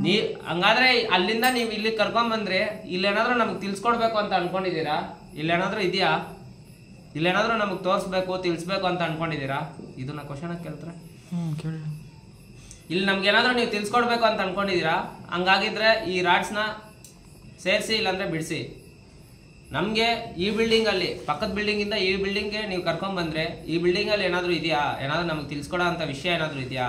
ಹಂಗಾದ್ರೆ ಅಲ್ಲಿಂದ ನೀವು ಇಲ್ಲಿ ಕರ್ಕೊಂಡ್ ಬಂದ್ರೆ ಇಲ್ಲೇನಾದ್ರೂ ನಮ್ಗೆ ತಿಳ್ಸ್ಕೊಡ್ಬೇಕು ಅಂತ ಅನ್ಕೊಂಡಿದ್ದೀರಾ? ಇಲ್ಲೇನಾದ್ರೂ ಇದೆಯಾ? ಇಲ್ಲೇನಾದ್ರೂ ನಮಗೆ ತೋರಿಸ್ಬೇಕು, ತಿಳಿಸ್ಬೇಕು ಅಂತ ಅನ್ಕೊಂಡಿದ್ದೀರಾ? ಇದನ್ನ ಕ್ವಶನ್ ಕೇಳ್ತಾರೆ. ಕೇಳಿ. ಇಲ್ಲಿ ನಮ್ಗೇನಾದ್ರೂ ನೀವು ತಿಳ್ಸ್ಕೊಡ್ಬೇಕು ಅಂತ ಅನ್ಕೊಂಡಿದ್ದೀರಾ? ಹಂಗಾಗಿದ್ರೆ ಈ ರಾಡ್ಸ್ನ ಸೇರಿಸಿ, ಇಲ್ಲಾಂದ್ರೆ ಬಿಡಿಸಿ. ನಮಗೆ ಈ ಬಿಲ್ಡಿಂಗಲ್ಲಿ, ಪಕ್ಕದ ಬಿಲ್ಡಿಂಗಿಂದ ಈ ಬಿಲ್ಡಿಂಗ್ಗೆ ನೀವು ಕರ್ಕೊಂಡ್ ಬಂದ್ರೆ ಈ ಬಿಲ್ಡಿಂಗಲ್ಲಿ ಏನಾದರೂ ಇದೆಯಾ? ಏನಾದರೂ ನಮಗೆ ತಿಳ್ಸ್ಕೊಡೋ ಅಂತ ವಿಷಯ ಏನಾದರೂ ಇದೆಯಾ?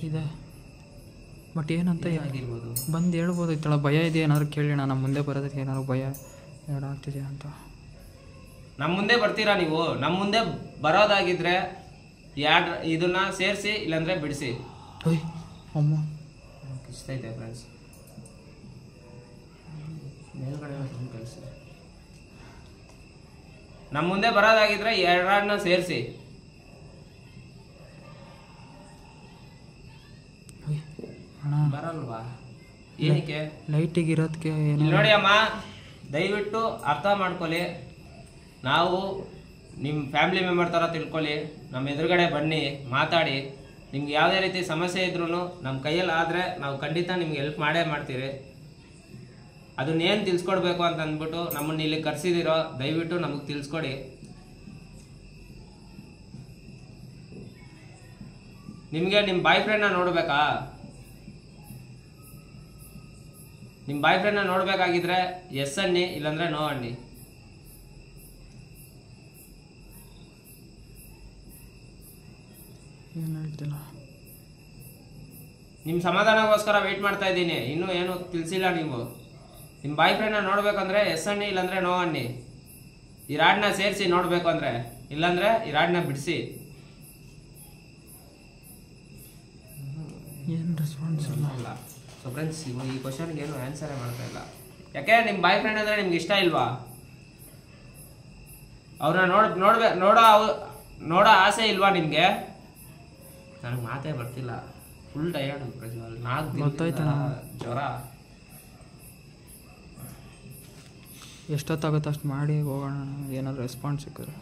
ಇದೆ, ಬಟ್ ಏನಂತ ಆಗಿರ್ಬೋದು, ಬಂದು ಹೇಳ್ಬೋದು. ಇತ್ತಳ ಭಯ ಇದೆ, ಏನಾದ್ರು ಕೇಳಿ ನಮ್ಮ ಮುಂದೆ ಬರೋದಕ್ಕೆ ಏನಾದ್ರು ಭಯ ಆಗ್ತಿದೆ ಅಂತ. ನಮ್ಮ ಮುಂದೆ ಬರ್ತೀರಾ ನೀವು? ನಮ್ಮ ಮುಂದೆ ಬರೋದಾಗಿದ್ರೆ ಇದನ್ನ ಸೇರಿಸಿ ಇಲ್ಲಾಂದರೆ ಬಿಡಿಸಿ. ಓಯ್ ಅಮ್ಮ ಇಷ್ಟ ಐತೆ ಫ್ರೆಂಡ್ಸ್, ಮೇಲ್ಗಡೆ ಕಳಿಸಿ. ನಮ್ಮ ಮುಂದೆ ಬರೋದಾಗಿದ್ರೆ 2 ರಾಡ್ನ ಸೇರಿಸಿ. ಅಣ್ಣ ಬರಲ್ವಾ? ಏನಕ್ಕೆ? ಲೈಟಿಗೆ ಇರೋದಕ್ಕೆ ಇಲ್ಲಿ ನೋಡಿ ಅಮ್ಮ, ದಯವಿಟ್ಟು ಅರ್ಥ ಮಾಡ್ಕೊಳ್ಳಿ. ನಾವು ನಿಮ್ಮ ಫ್ಯಾಮಿಲಿ ಮೆಂಬರ್ ಥರ ತಿಳ್ಕೊಳ್ಳಿ. ನಮ್ಮ ಎದುರುಗಡೆ ಬನ್ನಿ, ಮಾತಾಡಿ. ನಿಮ್ಗೆ ಯಾವುದೇ ರೀತಿ ಸಮಸ್ಯೆ ಇದ್ರೂ ನಮ್ಮ ಕೈಯಲ್ಲಿ ಆದರೆ ನಾವು ಖಂಡಿತ ನಿಮ್ಗೆ ಹೆಲ್ಪ್ ಮಾಡೇ ಮಾಡ್ತೀರಿ. ಅದನ್ನೇನು ತಿಳ್ಸ್ಕೊಡ್ಬೇಕು ಅಂತ ಅಂದ್ಬಿಟ್ಟು ನಮ್ಮನ್ನು ಇಲ್ಲಿ ಕರೆಸಿದಿರೋ, ದಯವಿಟ್ಟು ನಮಗೆ ತಿಳಿಸ್ಕೊಡಿ. ನಿಮಗೆ ನಿಮ್ಮ ಬಾಯ್ ಫ್ರೆಂಡ್ನ ನೋಡಬೇಕಾ? ನಿಮ್ಮ ಬಾಯ್ ಫ್ರೆಂಡ್ನ ನೋಡಬೇಕಾಗಿದ್ರೆ ಎಸ್ ಅನ್ನಿ, ಇಲ್ಲಾಂದರೆ ನೋ ಅನ್ನಿ. ಏನು ಹೇಳ್ತಿಲ್ಲ. ನಿಮ್ಮ ಸಮಾಧಾನಕ್ಕೋಸ್ಕರ ವೆಯ್ಟ್ ಮಾಡ್ತಾ ಇದ್ದೀನಿ. ಇನ್ನೂ ಏನು ತಿಳಿಸಿಲ್ಲ ನೀವು. ನಿಮ್ಮ ಬಾಯ್ ಫ್ರೆಂಡ್ನ ನೋಡ್ಬೇಕಂದ್ರೆ ಎಸ್ ಅನ್ನಿ, ಇಲ್ಲಾಂದರೆ ನೋ ಅನ್ನಿ. ಈ ರಾಡ್ನ ಸೇರಿಸಿ ನೋಡಬೇಕು ಅಂದರೆ, ಇಲ್ಲಾಂದರೆ ಈ ರಾಡ್ನ ಬಿಡಿಸಿ. ಏನು ರೆಸ್ಪಾನ್ಸ್ ಇಲ್ಲ. ಸೊ ಫ್ರೆಂಡ್ಸ್, ಈ ಕ್ವಶನ್ಗೆ ಏನು ಆನ್ಸರೇ ಮಾಡ್ತಾ ಇಲ್ಲ. ಯಾಕೆ ನಿಮ್ಮ ಬಾಯ್ ಫ್ರೆಂಡ್ ಅಂದರೆ ನಿಮ್ಗೆ ಇಷ್ಟ ಇಲ್ವಾ? ಅವ್ರನ್ನ ನೋಡೋ ಆಸೆ ಇಲ್ವಾ ನಿಮಗೆ? ನನಗೆ ಮಾತೇ ಬರ್ತಿಲ್ಲ. Full tired Prajwal. 4 ದಿನ ಜ್ವರ. ಎಷ್ಟೊತ್ತಾಗುತ್ತೆ ಅಷ್ಟು ಮಾಡಿ ಹೋಗೋಣ, ಏನಾದ್ರು ರೆಸ್ಪಾನ್ಸ್ ಸಿಕ್ಕಿದ್ರೆ.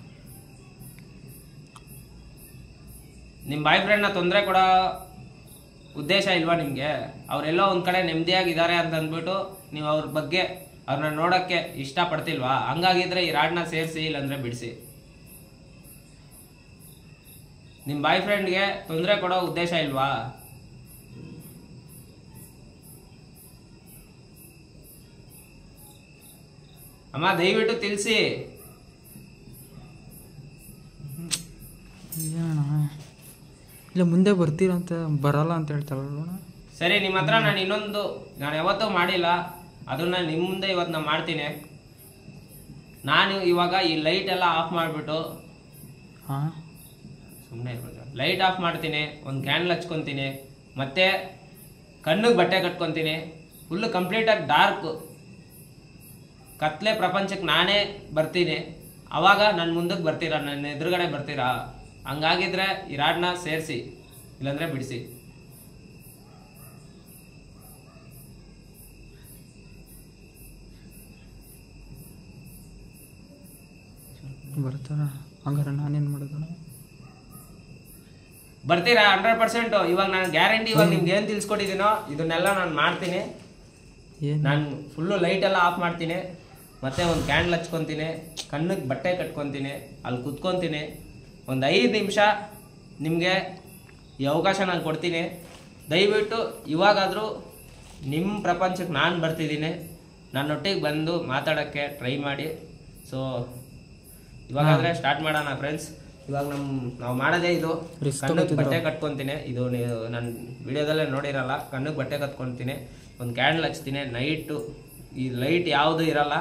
ನಿಮ್ಮ ಬಾಯ್ ಫ್ರೆಂಡ್ನ ತೊಂದರೆ ಕೊಡೋ ಉದ್ದೇಶ ಇಲ್ವಾ ನಿಮಗೆ? ಅವರೆಲ್ಲೋ ಒಂದು ಕಡೆ ನೆಮ್ಮದಿಯಾಗಿದ್ದಾರೆ ಅಂತ ಅಂದ್ಬಿಟ್ಟು ನೀವು ಅವ್ರ ಬಗ್ಗೆ ಅವ್ರನ್ನ ನೋಡೋಕ್ಕೆ ಇಷ್ಟಪಡ್ತಿಲ್ವಾ? ಹಂಗಾಗಿದ್ರೆ ಈ ರಾಡ್ನ ಸೇರಿಸಿ, ಇಲ್ಲಾಂದರೆ ಬಿಡಿಸಿ. ನಿಮ್ಮ ಬಾಯ್ ಫ್ರೆಂಡ್ಗೆ ತೊಂದರೆ ಕೊಡೋ ಉದ್ದೇಶ ಇಲ್ವಾ? ಅಮ್ಮ ದಯವಿಟ್ಟು ತಿಳಿಸಿ. ಏನಣ್ಣ ಇಲ್ಲ ಮುಂದೆ ಬರ್ತೀರಂತ ಬರಲ್ಲ ಅಂತ ಹೇಳ್ತಾರಲ್ವಣ? ಸರಿ, ನಿಮ್ಮ ಹತ್ರ ನಾನು ಯಾವತ್ತೂ ಮಾಡಿಲ್ಲ, ಅದನ್ನ ನಿಮ್ಮ ಮುಂದೆ ಇವತ್ತು ನಾನು ಮಾಡ್ತೀನಿ. ನಾನು ಇವಾಗ ಈ ಲೈಟ್ ಎಲ್ಲ ಆಫ್ ಮಾಡಿಬಿಟ್ಟು, ಹಾಂ ಸುಮ್ಮನೆ ಲೈಟ್ ಆಫ್ ಮಾಡ್ತೀನಿ, ಒಂದು ಕ್ಯಾಂಡಲ್ ಹಚ್ಕೊತೀನಿ, ಮತ್ತೆ ಕಣ್ಣಿಗೆ ಬಟ್ಟೆ ಕಟ್ಕೊತೀನಿ. ಫುಲ್ಲು ಕಂಪ್ಲೀಟಾಗಿ ಡಾರ್ಕ್ ಕತ್ಲೆ ಪ್ರಪಂಚಕ್ಕೆ ನಾನೇ ಬರ್ತೀನಿ. ಆವಾಗ ನನ್ನ ಮುಂದಕ್ಕೆ ಬರ್ತೀರಾ, ನನ್ನ ಎದುರುಗಡೆ ಬರ್ತೀರಾ? ಹಂಗಾಗಿದ್ರೆ ಈ ರಾಡ್ನ ಸೇರಿಸಿ, ಇಲ್ಲಾಂದರೆ ಬಿಡಿಸಿ. ಬರ್ತಾರ? ಹಂಗಾರೆ ನಾನೇನು ಮಾಡೋದು? ಬರ್ತೀರಾ 100%. ಇವಾಗ ನಾನು ಗ್ಯಾರಂಟಿ, ಇವಾಗ ನಿಮ್ಗೆ ಏನು ತಿಳ್ಸ್ಕೊಟ್ಟಿದ್ದೀನೋ ಇದನ್ನೆಲ್ಲ ನಾನು ಮಾಡ್ತೀನಿ. ಏನು ನಾನು ಫುಲ್ಲು ಲೈಟೆಲ್ಲ ಆಫ್ ಮಾಡ್ತೀನಿ, ಮತ್ತೆ ಒಂದು ಕ್ಯಾಂಡಲ್ ಹಚ್ಕೊತೀನಿ, ಕಣ್ಣಿಗೆ ಬಟ್ಟೆ ಕಟ್ಕೊತೀನಿ, ಅಲ್ಲಿ ಕುತ್ಕೊತೀನಿ. ಒಂದು 5 ನಿಮಿಷ ನಿಮಗೆ ಈ ಅವಕಾಶ ನಾನು ಕೊಡ್ತೀನಿ. ದಯವಿಟ್ಟು ಇವಾಗಾದರೂ ನಿಮ್ಮ ಪ್ರಪಂಚಕ್ಕೆ ನಾನು ಬರ್ತಿದ್ದೀನಿ. ನನ್ನೊಟ್ಟಿಗೆ ಬಂದು ಮಾತಾಡೋಕ್ಕೆ ಟ್ರೈ ಮಾಡಿ. ಸೊ ಇವಾಗಾದರೆ ಸ್ಟಾರ್ಟ್ ಮಾಡೋಣ ಫ್ರೆಂಡ್ಸ್. ಇವಾಗ ನಾವು ಮಾಡೋದೇ ಇದು. ಕಣ್ಣಿಗೆ ಬಟ್ಟೆ ಕಟ್ಕೊತೀನಿ. ಇದು ನೀವು ನನ್ನ ವಿಡಿಯೋದಲ್ಲೇ ನೋಡಿರಲ್ಲ. ಕಣ್ಣಿಗೆ ಬಟ್ಟೆ ಕಟ್ಕೊತೀನಿ, ಒಂದು ಕ್ಯಾಂಡಲ್ ಹಚ್ತೀನಿ. ನೈಟು ಈ ಲೈಟ್ ಯಾವುದು ಇರಲ್ಲ.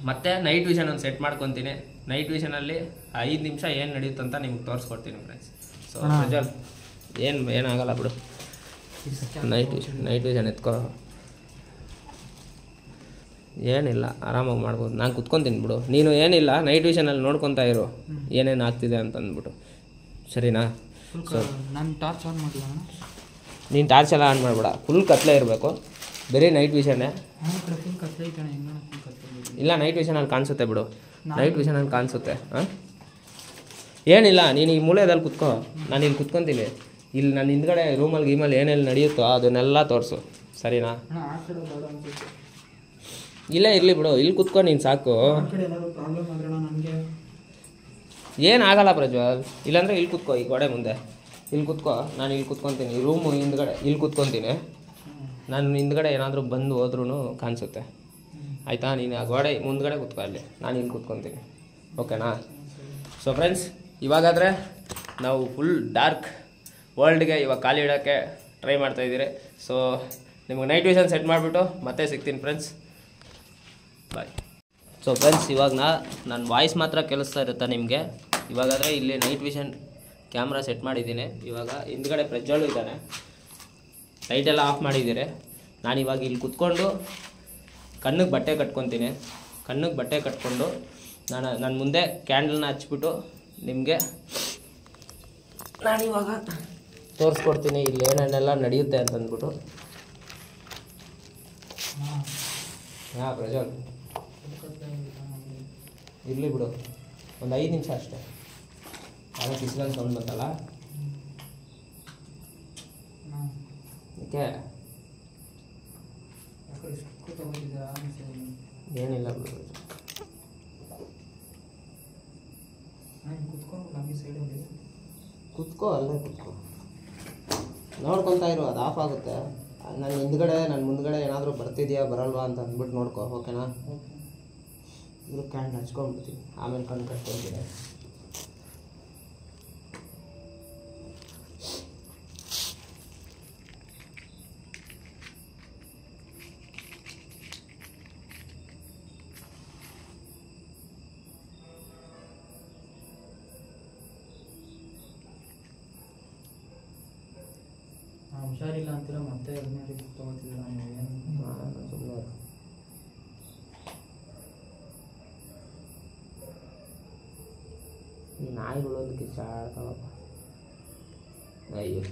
ಮತ್ತು ನೈಟ್ ವಿಷನ್ ಒಂದು ಸೆಟ್ ಮಾಡ್ಕೊತೀನಿ. ನೈಟ್ ವಿಷನಲ್ಲಿ 5 ನಿಮಿಷ ಏನು ನಡೆಯುತ್ತಂತ ನಿಮ್ಗೆ ತೋರಿಸ್ಕೊಡ್ತೀನಿ ಫ್ರೆಂಡ್ಸ್. ಸೊ ಪ್ರಜ್ವಲ್ ಏನಾಗಲ್ಲ ಬಿಡು. ನೈಟ್ ವಿಷನ್ ಎತ್ಕೋ, ಏನಿಲ್ಲ, ಆರಾಮಾಗಿ ಮಾಡ್ಬೋದು. ನಾನು ಕುತ್ಕೊತೀನಿ ಬಿಡು. ನೀನು ಏನಿಲ್ಲ, ನೈಟ್ ವಿಷನಲ್ಲಿ ನೋಡ್ಕೊತಾ ಇರು ಏನೇನು ಆಗ್ತಿದೆ ಅಂತ ಅಂದ್ಬಿಟ್ಟು, ಸರಿನಾ? ಸೊ ನಾನು ಟಾರ್ಚ್ ಆನ್ ಮಾಡಲ್ಲ. ನೀನು ಟಾರ್ಚ್ ಎಲ್ಲ ಆನ್ ಮಾಡಬೇಡ, ಫುಲ್ ಕತ್ಲೆ ಇರಬೇಕು. ಬರೀ ನೈಟ್ ವಿಷನ್ನೇ. ಫುಲ್ ಕತ್ಲೆ ಐತಣ, ಹೆಂಗಣ ಫುಲ್ ಕತ್ಲೆ? ಇಲ್ಲ, ನೈಟ್ ವಿಷನಲ್ಲಿ ಕಾಣಿಸುತ್ತೆ ಬಿಡು. ನೈಟ್ ವಿಷನಲ್ಲಿ ಕಾಣಿಸುತ್ತೆ. ಹಾಂ, ಏನಿಲ್ಲ, ನೀನು ಈ ಮೂಲೆಯಲ್ಲಿ ಕುತ್ಕೋ, ನಾನು ಇಲ್ಲಿ ಕುತ್ಕೊತೀನಿ. ಇಲ್ಲಿ ನನ್ನ ಹಿಂದ್ಗಡೆ ರೂಮಲ್ಲಿ ಗೀಮಲ್ಲಿ ಏನೆಲ್ಲ ನಡೆಯುತ್ತೋ ಅದನ್ನೆಲ್ಲ ತೋರಿಸು, ಸರಿನಾ? ಇಲ್ಲೇ ಇರಲಿ ಬಿಡು, ಇಲ್ಲಿ ಕುತ್ಕೊ ನೀನು ಸಾಕು. ಏನಾಗಲ್ಲ ಪ್ರಜ್ವಲ್. ಇಲ್ಲಾಂದರೆ ಇಲ್ಲಿ ಕುತ್ಕೋ, ಈ ಗೋಡೆ ಮುಂದೆ ಇಲ್ಲಿ ಕುತ್ಕೋ. ನಾನು ಇಲ್ಲಿ ಕುತ್ಕೊತೀನಿ, ಈ ರೂಮು ಹಿಂದ್ಗಡೆ ಇಲ್ಲಿ ಕುತ್ಕೊತೀನಿ. ನಾನು ಹಿಂದ್ಗಡೆ ಏನಾದರೂ ಬಂದು ಹೋದ್ರೂ ಕಾಣಿಸುತ್ತೆ, ಆಯಿತಾ? ನೀನು ಆ ಗೋಡೆ ಮುಂದ್ಗಡೆ ಕುತ್ಕೋ, ಅಲ್ಲಿ ನಾನು ಇಲ್ಲಿ ಕುತ್ಕೊತೀನಿ, ಓಕೆನಾ? ಸೊ ಫ್ರೆಂಡ್ಸ್, ಇವಾಗಾದರೆ ನಾವು ಫುಲ್ ಡಾರ್ಕ್ ವರ್ಲ್ಡ್ಗೆ ಇವಾಗ ಖಾಲಿ ಇಡೋಕ್ಕೆ ಟ್ರೈ ಮಾಡ್ತಾಯಿದ್ದೀರಿ. ಸೊ ನಿಮಗೆ ನೈಟ್ ವಿಷನ್ ಸೆಟ್ ಮಾಡಿಬಿಟ್ಟು ಮತ್ತೆ ಸಿಗ್ತೀನಿ ಫ್ರೆಂಡ್ಸ್, ಬಾಯ್. ಸೊ ಫ್ರೆಂಡ್ಸ್, ಇವಾಗ ನನ್ನ ವಾಯ್ಸ್ ಮಾತ್ರ ಕೇಳಿಸ್ತಾ ಇರುತ್ತೆ ನಿಮಗೆ. ಇವಾಗಾದರೆ ಇಲ್ಲಿ ನೈಟ್ ವಿಷನ್ ಕ್ಯಾಮ್ರಾ ಸೆಟ್ ಮಾಡಿದ್ದೀನಿ. ಇವಾಗ ಹಿಂದ್ಗಡೆ ಪ್ರಜ್ವಲ್ ಇದ್ದಾನೆ. ಲೈಟೆಲ್ಲ ಆಫ್ ಮಾಡಿದ್ದೀರಿ. ನಾನಿವಾಗ ಇಲ್ಲಿ ಕುತ್ಕೊಂಡು ಕಣ್ಣಿಗೆ ಬಟ್ಟೆ ಕಟ್ಕೊತೀನಿ. ಕಣ್ಣಿಗೆ ಬಟ್ಟೆ ಕಟ್ಕೊಂಡು ನನ್ನ ಮುಂದೆ ಕ್ಯಾಂಡಲ್ನ ಹಚ್ಬಿಟ್ಟು ನಿಮಗೆ ನಾನಿವಾಗ ತೋರಿಸ್ಕೊಡ್ತೀನಿ ಇಲ್ಲಿ ಏನೇನೆಲ್ಲ ನಡೆಯುತ್ತೆ ಅಂತಂದ್ಬಿಟ್ಟು. ಹಾಂ ಪ್ರಜ್ವಲ್ ಇರಲಿ ಬಿಡು, ಒಂದು 5 ನಿಮಿಷ ಅಷ್ಟೇ. ಅದೇ ಕಿಸ್ಲಲ್ಲಿ ಸೌಂಡ್ ಬಂತಲ್ಲ ಓಕೆ. ಏನಿಲ್ಲ ಬಿಡು, ಕುತ್ಕೋ, ಅಲ್ಲೇ ಕುತ್ಕೋ, ನೋಡ್ಕೊತಾ ಇರು. ಅದು ಆಫ್ ಆಗುತ್ತೆ. ನನ್ನ ಹಿಂದ್ಗಡೆ ನನ್ನ ಮುಂದ್ಗಡೆ ಏನಾದರೂ ಬರ್ತಿದೆಯಾ ಬರಲ್ವಾ ಅಂತ ಅಂದ್ಬಿಟ್ಟು ನೋಡ್ಕೊ, ಓಕೆನಾ? ಇದ್ರ ಕ್ಯಾಂಡ್ ಹಚ್ಕೊಂಡ್ಬಿಡ್ತೀನಿ, ಆಮೇಲೆ ಕಣ್ಣು ಕಟ್ಕೊಳ್ತೀನಿ. ಹುಷಾರಿಲ್ಲ ಅಂತೀರ ಮತ್ತೆ ತಗೋತಿದ್ದೀರ ಏನು? ಈ ನಾಯಿಗಳೋದಕ್ಕೆ ಚಾಡ್ತಾವಪ್ಪ. ಅಯ್ಯೋ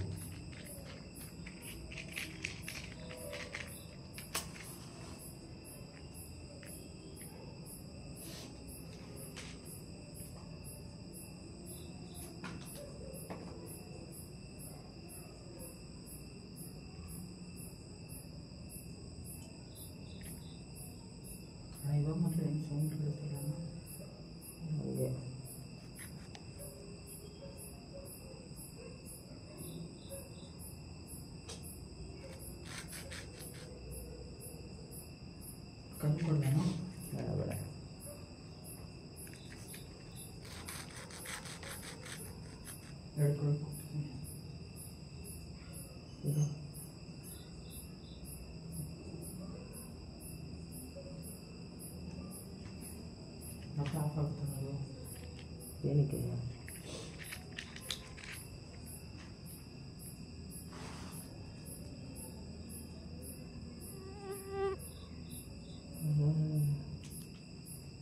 ಇವಾಗ ಮಾತ್ರ ಏನು ಸೌಂಡ್ ಕೇಳ್ತಿಲ್ಲ ಹಂಗೆ. ಕಣ್ಣು ಕೊಡ್ಲೇನಾ? ಬೇಡ ಬೇಡ. ಹೇಳ್ಕೊಳ್ಬೇಕು ಮತ್ತೆ ಆಫ್ ಆಗ್ತಾನೆ ಅದು. ಏನಕ್ಕೆ?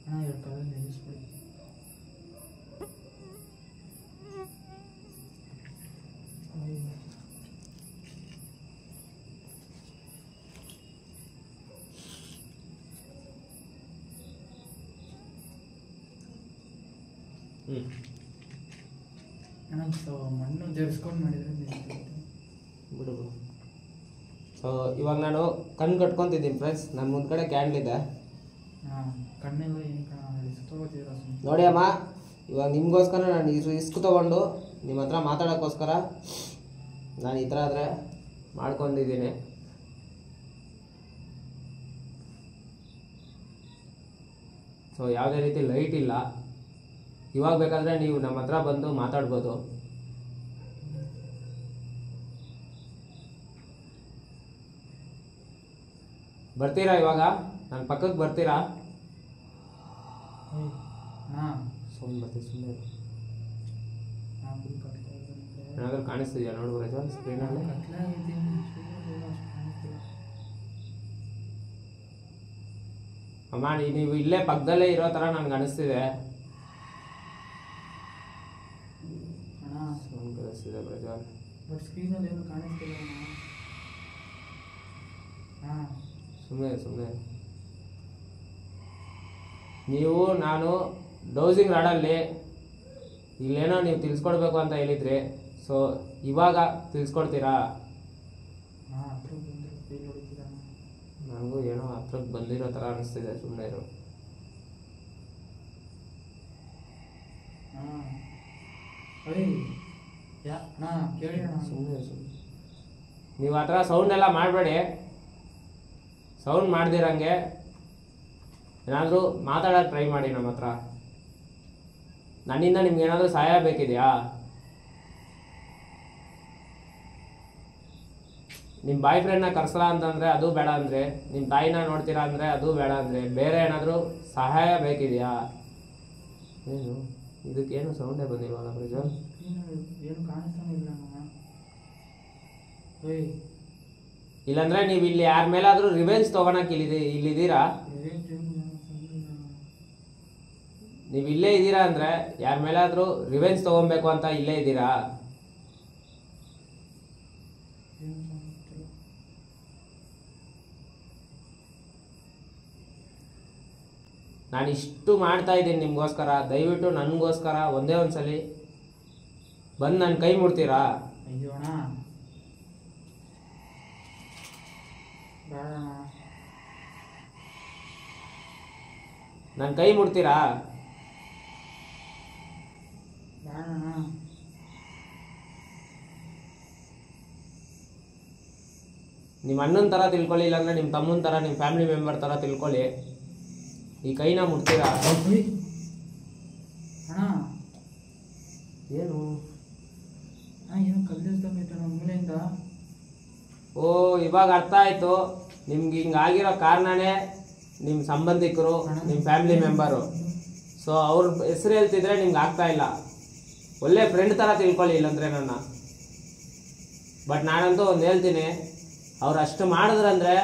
ಅಣ್ಣ 2 ಕಾಲಲ್ಲಿ ನಿಲ್ಲಿಸ್ಬಿಡಿ. ಅಣ್ಣ ಮಣ್ಣು ಜರ್ಸ್ಕೊಂಡು ಮಾಡಿದ್ರೆ ನಿಲ್ತೈತೆ. ಬಿಡು ಬಿಡು. ಸೊ ಇವಾಗ ನಾನು ಕಣ್ಣು ಕಟ್ಕೊತಿದ್ದೀನಿ ಫ್ರೆಂಡ್ಸ್. ನನ್ನ ಮುಂದ್ಗಡೆ ಕ್ಯಾಂಡಲ್ ಇದೆ. ಹಾಂ ಕಣ್ಣೆಲ್ಲ ಏನು ಕಣ ತಗೋತಿದ್ದೀರ ಸುಮ್ಮನೆ. ನೋಡಿ ಅಮ್ಮ, ಇವಾಗ ನಿಮಗೋಸ್ಕರ ನಾನು ರಿಸ್ಕ್ ತೊಗೊಂಡು ನಿಮ್ಮ ಹತ್ರ ಮಾತಾಡೋಕ್ಕೋಸ್ಕರ ನಾನು ಈ ಥರ ಆದರೆ ಮಾಡ್ಕೊಂಡಿದ್ದೀನಿ. ಸೊ ಯಾವುದೇ ರೀತಿ ಲೈಟ್ ಇಲ್ಲ. ಇವಾಗ ಬೇಕಾದರೆ ನೀವು ನಮ್ಮ ಹತ್ರ ಬಂದು ಮಾತಾಡ್ಬೋದು. ಬರ್ತೀರಾ ಇವಾಗ? ನನ್ನ ಪಕ್ಕಕ್ಕೆ ಬರ್ತೀರಾ? ಹಾಂ ಸುಮ್ಮನೆ ಬರ್ತೀವಿ, ಸುಮ್ಮನೆ ಹಾಂ ಏನಾದರೂ ಕಾಣಿಸ್ತಿದ್ಯಾ ನೋಡು ಪ್ರಜ್ವಲ್ ಸ್ಕ್ರೀನಲ್ಲಿ? ಅಮ್ಮ ನೀವು ಇಲ್ಲೇ ಪಕ್ಕದಲ್ಲೇ ಇರೋ ಥರ ನನಗೆ ಅನಿಸ್ತಿದೆ. ಕಳಿಸ್ತಿದೆ ಪ್ರಜ್ವಲ್. ಬಟ್ ಸ್ಕ್ರೀನಲ್ಲಿ ಏನು ಕಾಣಿಸ್ತಿಲ್ಲ. ಹಾಂ ಸುಮ್ಮನೆ ನೀವು ನಾನು ಡೌಸಿಂಗ್ ರಾಡಲ್ಲಿ ಇಲ್ಲೇನೋ ನೀವು ತಿಳಿಸ್ಕೊಡ್ಬೇಕು ಅಂತ ಹೇಳಿದ್ರಿ. ಸೊ ಇವಾಗ ತಿಳಿಸ್ಕೊಡ್ತೀರಾ? ಹಾಂ ಹತ್ರ ಬಂದರೆ ಫೀಲ್ ಹೊಡಿತೀರ. ನನಗೂ ಏನೋ ಹತ್ರಕ್ಕೆ ಬಂದಿರೋ ಥರ ಅನಿಸ್ತಿದೆ. ಸುಮ್ಮನೆ ಇರು. ಹಾಂ ಅಯ್ಯ ಹಾಂ ಕೇಳಿ ಅಣ್ಣ. ಸುಮ್ಮನೆ ನೀವು ಆ ಥರ ಸೌಂಡ್ ಎಲ್ಲ ಮಾಡಬೇಡಿ. ಸೌಂಡ್ ಮಾಡ್ದಿರಂಗೆ ಏನಾದರೂ ಮಾತಾಡೋಕ್ಕೆ ಟ್ರೈ ಮಾಡಿ ನಮ್ಮ ಹತ್ರ. ನನ್ನಿಂದ ನಿಮ್ಗೆ ಏನಾದರೂ ಸಹಾಯ ಬೇಕಿದೆಯಾ? ನಿಮ್ಮ ಬಾಯ್ ಫ್ರೆಂಡ್ನ ಕರ್ಸಲ್ಲ ಅಂತಂದರೆ ಅದು ಬೇಡ ಅಂದರೆ, ನಿಮ್ಮ ತಾಯಿನ ನೋಡ್ತೀರಾ ಅಂದರೆ ಅದು ಬೇಡ ಅಂದರೆ, ಬೇರೆ ಏನಾದರೂ ಸಹಾಯ ಬೇಕಿದೆಯಾ? ಏನು ಇದಕ್ಕೇನು ಸೌಂಡೇ ಬಂದಿಲ್ವಲ್ಲ ಪ್ರಜ್ವಲ್? ಏನು ಕಾಣಿಸ್ತಾನೆ ಇಲ್ಲ ಅಣ್ಣ. ಓಯ್ ಇಲ್ಲಾಂದ್ರೆ ನೀವು ಇಲ್ಲಿ ಯಾರ ಮೇಲಾದ್ರೂ ರಿವೆಂಜ್ ತಗೊಳಕ್ ಇಲ್ಲಿದ್ದೀರಾ? ನೀವು ಇಲ್ಲೇ ಇದ್ದೀರಾ ಅಂದ್ರೆ ಯಾರ ಮೇಲಾದ್ರೂ ರಿವೆಂಜ್ ತಗೊಬೇಕು ಅಂತ ಇಲ್ಲೇ ಇದ್ದೀರಾ? ನಾನು ಇಷ್ಟು ಮಾಡ್ತಾ ಇದ್ದೀನಿ ನಿಮ್ಗೋಸ್ಕರ, ದಯವಿಟ್ಟು ನನಗೋಸ್ಕರ ಒಂದೇ ಒಂದ್ಸಲಿ ಬಂದು ನನ್ನ ಕೈ ಮುಡ್ತೀರಾ? ಅಯ್ಯೋ ಅಣ್ಣ ಬೇಡ ಅಣ್ಣ. ನನ್ನ ಕೈ ಮುಡ್ತೀರಾ? ಬೇಡ ಅಣ್ಣ. ನಿಮ್ಮ ಅಣ್ಣನ ಥರ ತಿಳ್ಕೊಳ್ಳಿ, ಇಲ್ಲಾಂದ್ರೆ ನಿಮ್ಮ ತಮ್ಮನ ಥರ, ನಿಮ್ಮ ಫ್ಯಾಮಿಲಿ ಮೆಂಬರ್ ಥರ ತಿಳ್ಕೊಳ್ಳಿ. ಈ ಕೈನ ಮುಡ್ತೀರಾ? ಅಣ್ಣ ಏನು ಏನು ಕಲ್ದಿಸ್ದಂಗೈತೆ ನಮ್ಮ ಮೂಲೆಯಿಂದ. ಓ, ಇವಾಗ ಅರ್ಥ ಆಯ್ತು. ನಿಮ್ಗೆ ಹಿಂಗಾಗಿರೋ ಕಾರಣನೇ ನಿಮ್ಮ ಸಂಬಂಧಿಕರು, ನಿಮ್ಮ ಫ್ಯಾಮಿಲಿ ಮೆಂಬರು. ಸೊ ಅವ್ರ ಹೆಸರು ಹೇಳ್ತಿದ್ರೆ ನಿಮ್ಗೆ ಆಗ್ತಾ ಇಲ್ಲ. ಒಳ್ಳೆ ಫ್ರೆಂಡ್ ಥರ ತಿಳ್ಕೊಳ್ಳಿ ಇಲ್ಲಂದ್ರೆ ನನ್ನ. ಬಟ್ ನಾನಂತೂ ಒಂದು ಹೇಳ್ತೀನಿ, ಅವ್ರು ಅಷ್ಟು ಮಾಡಿದ್ರಂದ್ರೆ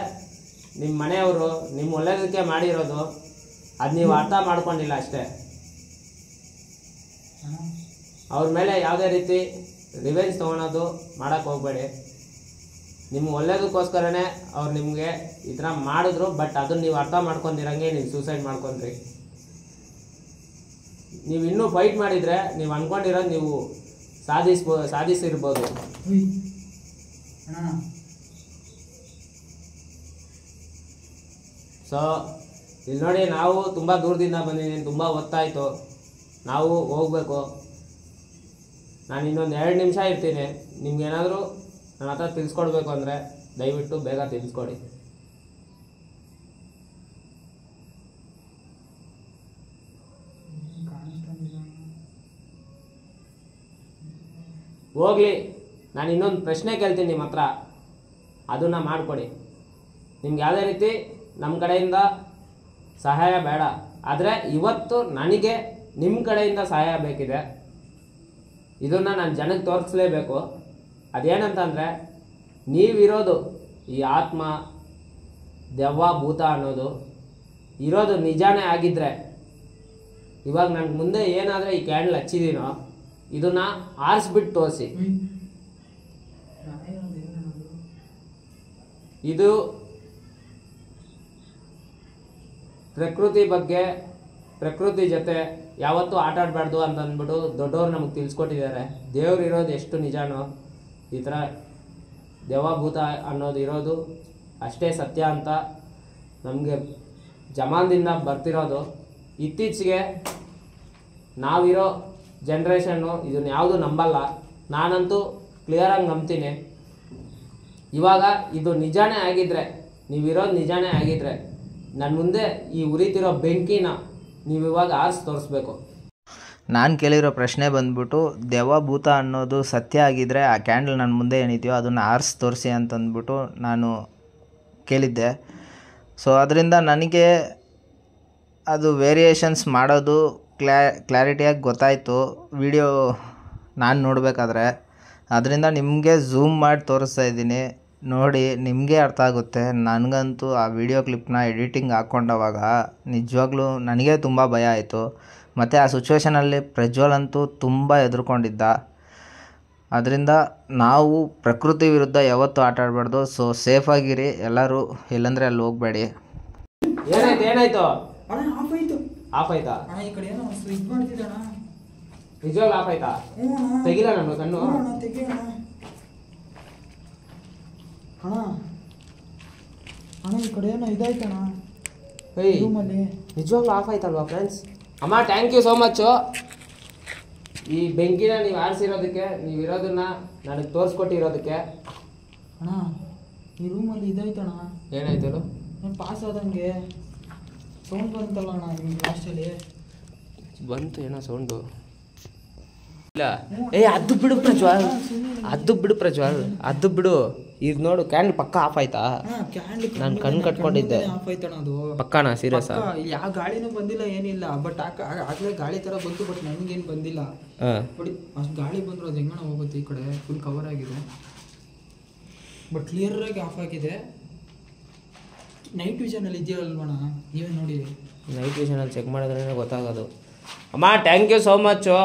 ನಿಮ್ಮ ಮನೆಯವರು ನಿಮ್ಮ ಒಳ್ಳೇದಕ್ಕೆ ಮಾಡಿರೋದು, ಅದು ನೀವು ಅರ್ಥ ಮಾಡ್ಕೊಂಡಿಲ್ಲ ಅಷ್ಟೇ. ಅವ್ರ ಮೇಲೆ ಯಾವುದೇ ರೀತಿ ರಿವೆಂಜ್ ತೊಗೊಳೋದು ಮಾಡೋಕ್ಕೆ ಹೋಗಬೇಡಿ. ನಿಮ್ಮ ಒಳ್ಳೇದಕ್ಕೋಸ್ಕರನೇ ಅವ್ರು ನಿಮಗೆ ಈ ಥರ ಮಾಡಿದ್ರು. ಬಟ್ ಅದನ್ನು ನೀವು ಅರ್ಥ ಮಾಡ್ಕೊಂಡಿರಂಗೆ ನೀವು ಸೂಸೈಡ್ ಮಾಡ್ಕೊಂಡ್ರಿ. ನೀವು ಇನ್ನೂ ಫೈಟ್ ಮಾಡಿದರೆ ನೀವು ಅಂದ್ಕೊಂಡಿರೋದು ನೀವು ಸಾಧಿಸಿರ್ಬೋದು. ಸೊ ಇಲ್ಲಿ ನೋಡಿ, ನಾವು ತುಂಬ ದೂರದಿಂದ ಬಂದಿದ್ದೀನಿ, ತುಂಬ ಹೊತ್ತಾಯಿತು, ನಾವು ಹೋಗಬೇಕು. ನಾನು ಇನ್ನೊಂದು 2 ನಿಮಿಷ ಇರ್ತೀನಿ. ನಿಮ್ಗೇನಾದರೂ ನನ್ನ ಹತ್ರ ತಿಳಿಸ್ಕೊಡ್ಬೇಕು ಅಂದರೆ ದಯವಿಟ್ಟು ಬೇಗ ತಿಳಿಸ್ಕೊಡಿ. ಹೋಗಲಿ, ನಾನು ಇನ್ನೊಂದು ಪ್ರಶ್ನೆ ಕೇಳ್ತೀನಿ ನಿಮ್ಮ ಹತ್ರ, ಅದನ್ನು ಮಾಡಿಕೊಡಿ. ನಿಮ್ಗೆ ಯಾವುದೇ ರೀತಿ ನಮ್ಮ ಕಡೆಯಿಂದ ಸಹಾಯ ಬೇಡ. ಆದರೆ ಇವತ್ತು ನನಗೆ ನಿಮ್ಮ ಕಡೆಯಿಂದ ಸಹಾಯ ಬೇಕಿದೆ. ಇದನ್ನು ನಾನು ಜನಕ್ಕೆ ತೋರಿಸ್ಲೇಬೇಕು. ಅದೇನಂತಂದರೆ, ನೀವಿರೋದು ಈ ಆತ್ಮ, ದೆವ್ವ, ಭೂತ ಅನ್ನೋದು ಇರೋದು ನಿಜಾನೇ ಆಗಿದ್ದರೆ, ಇವಾಗ ನನಗೆ ಮುಂದೆ ಏನಾದರೆ ಈ ಕ್ಯಾಂಡಲ್ ಹಚ್ಚಿದ್ದೀನೋ ಇದನ್ನು ಆರಿಸ್ಬಿಟ್ಟು ತೋರಿಸಿ. ಇದು ಪ್ರಕೃತಿ ಬಗ್ಗೆ, ಪ್ರಕೃತಿ ಜೊತೆ ಯಾವತ್ತೂ ಆಟ ಆಡಬಾರ್ದು ಅಂತ ಅಂದ್ಬಿಟ್ಟು ದೊಡ್ಡವ್ರು ನಮಗೆ ತಿಳಿಸ್ಕೊಟ್ಟಿದ್ದಾರೆ. ದೇವ್ರು ಇರೋದು ಎಷ್ಟು ನಿಜಾನೋ, ಈ ಥರ ದೆವ್ವಭೂತ ಅನ್ನೋದು ಇರೋದು ಅಷ್ಟೇ ಸತ್ಯ ಅಂತ ನಮಗೆ ಜಮಾನದಿಂದ ಬರ್ತಿರೋದು. ಇತ್ತೀಚೆಗೆ ನಾವಿರೋ ಜನ್ರೇಷನ್ನು ಇದನ್ನ ಯಾವುದು ನಂಬಲ್ಲ. ನಾನಂತೂ ಕ್ಲಿಯರಾಗಿ ನಂಬ್ತೀನಿ. ಇವಾಗ ಇದು ನಿಜಾನೇ ಆಗಿದ್ದರೆ, ನೀವಿರೋದು ನಿಜಾನೇ ಆಗಿದ್ದರೆ, ನನ್ನ ಮುಂದೆ ಈ ಉರಿತಿರೋ ಬೆಂಕಿನ ನೀವು ಇವಾಗ ಆರಿಸಿ ತೋರಿಸ್ಬೇಕು. ನಾನು ಕೇಳಿರೋ ಪ್ರಶ್ನೆ ಬಂದ್ಬಿಟ್ಟು, ದೆವ್ವ ಭೂತ ಅನ್ನೋದು ಸತ್ಯ ಆಗಿದ್ದರೆ ಆ ಕ್ಯಾಂಡಲ್ ನನ್ನ ಮುಂದೆ ಏನಿದೆಯೋ ಅದನ್ನು ಆರಿಸಿ ತೋರಿಸಿ ಅಂತಂದ್ಬಿಟ್ಟು ನಾನು ಕೇಳಿದ್ದೆ. ಸೊ ಅದರಿಂದ ನನಗೆ ಅದು ವೇರಿಯೇಷನ್ಸ್ ಮಾಡೋದು ಕ್ಲಾರಿಟಿಯಾಗಿ ಗೊತ್ತಾಯಿತು ವಿಡಿಯೋ ನಾನು ನೋಡಬೇಕಾದ್ರೆ. ಅದರಿಂದ ನಿಮಗೆ ಝೂಮ್ ಮಾಡಿ ತೋರಿಸ್ತಾ ಇದ್ದೀನಿ, ನೋಡಿ ನಿಮಗೆ ಅರ್ಥ ಆಗುತ್ತೆ. ನನಗಂತೂ ಆ ವಿಡಿಯೋ ಕ್ಲಿಪ್ನ ಎಡಿಟಿಂಗ್ ಹಾಕ್ಕೊಂಡವಾಗ ನಿಜವಾಗ್ಲೂ ನನಗೆ ತುಂಬ ಭಯ ಆಯಿತು. ಮತ್ತು ಆ ಸಿಚುವೇಷನಲ್ಲಿ ಪ್ರಜ್ವಲ್ ಅಂತೂ ತುಂಬ ಹೆದರ್ಕೊಂಡಿದ್ದ. ಅದರಿಂದ ನಾವು ಪ್ರಕೃತಿ ವಿರುದ್ಧ ಯಾವತ್ತೂ ಆಟ ಆಡಬಾರ್ದು. ಸೊ ಸೇಫಾಗಿರಿ ಎಲ್ಲರೂ, ಇಲ್ಲಾಂದರೆ ಅಲ್ಲಿ ಹೋಗಬೇಡಿ. ಏನಾಯ್ತು? ಅಣ್ಣ ಆಫ್ ಆಯ್ತು. ಆಫ್ ಆಯ್ತಾ? ಅಣ್ಣ ಈ ಕಡೆ ಏನೋ ಸ್ವಿಚ್ ಮಾಡ್ತಿದ್ದೆ ಅಣ್ಣ. ನಿಜವಾಗ್ಲೂ ಆಫ್ ಆಯ್ತಾ? ತೆಗಿಲ್ಲ ನಾನು ಕಣ್ಣು. ತೆಗಿಯೋಣ ಅಣ್ಣ. ಅಣ್ಣ ಈ ಕಡೆ ಏನೋ ಇದಾಯ್ತಣ್ಣ ರೂಮಲ್ಲಿ. ನಿಜವಾಗ್ಲೂ ಆಫ್ ಆಯ್ತಲ್ವಾ ಫ್ರೆಂಡ್ಸ್? ಅಮ್ಮ ಥ್ಯಾಂಕ್ ಯು ಸೋ ಮಚ್ಚು. ಈ ಬೆಂಕಿನ ನೀವು ಆರಿಸಿರೋದಕ್ಕೆ, ನೀವಿರೋದನ್ನ ನನಗೆ ತೋರಿಸ್ಕೊಟ್ಟಿರೋದಕ್ಕೆ. ಅಣ್ಣ ಈ ರೂಮಲ್ಲಿ ಇದಾಯ್ತಣ್ಣ. ಏನಾಯ್ತು? ನಾನು ಪಾಸ್ ಆದಂಗೆ ಸೌಂಡ್ ಬಂತಲ್ಲ ಅಣ್ಣ ನಿಮ್ಮ ಲಾಸ್ಟಲ್ಲಿ. ಬಂತು ಏನೋ ಸೌಂಡು. ಇಲ್ಲ ಅದು ಬಿಡು ಪ್ರಜ್ವಲ್, ಅದು ಬಿಡು ಪ್ರಜ್ವಲ್, ಅದು ಬಿಡು. ಇದು ನೋಡು ಕ್ಯಾಂಡಲ್ ಪಕ್ಕ ಆಫ್ ಆಯ್ತಾ? ಕ್ಯಾಂಡಲ್ ನಾನು ಕಣ್ಣು ಕಟ್ಕೊಂಡಿದ್ದೆ. ಆಫ್ ಆಯ್ತಣ್ಣ ಅದು. ಪಕ್ಕಾನಾ ಸೀರಿಯಸ್? ಯಾವ ಗಾಳಿನೂ ಬಂದಿಲ್ಲ ಏನಿಲ್ಲ. ಬಟ್ ಆಗ್ಲೇ ಗಾಳಿ ತರ ಬಂತು, ಬಟ್ ನನಗೇನು ಬಂದಿಲ್ಲ. ನೋಡಿ ಅಷ್ಟು ಗಾಳಿ ಬಂದ್ರು ಅದು ಹೆಂಗಣ ಹೋಗುತ್ತೆ. ಈ ಕಡೆ ಫುಲ್ ಕವರ್ ಆಗಿದೆ, ಬಟ್ ಕ್ಲಿಯರ್ ಆಗಿ ಆಫ್ ಆಗಿದೆ. ನೈಟ್ ವಿಷನಲ್ಲಿ ಇದೆಯಲ್ವಣ, ನೀವೇ ನೋಡಿ. ನೈಟ್ ವಿಷನಲ್ಲಿ ಚೆಕ್ ಮಾಡಿದ್ರೇ ಗೊತ್ತಾಗೋದು. ಅಮ್ಮ ಥ್ಯಾಂಕ್ ಯು ಸೋ ಮಚ್ಚು.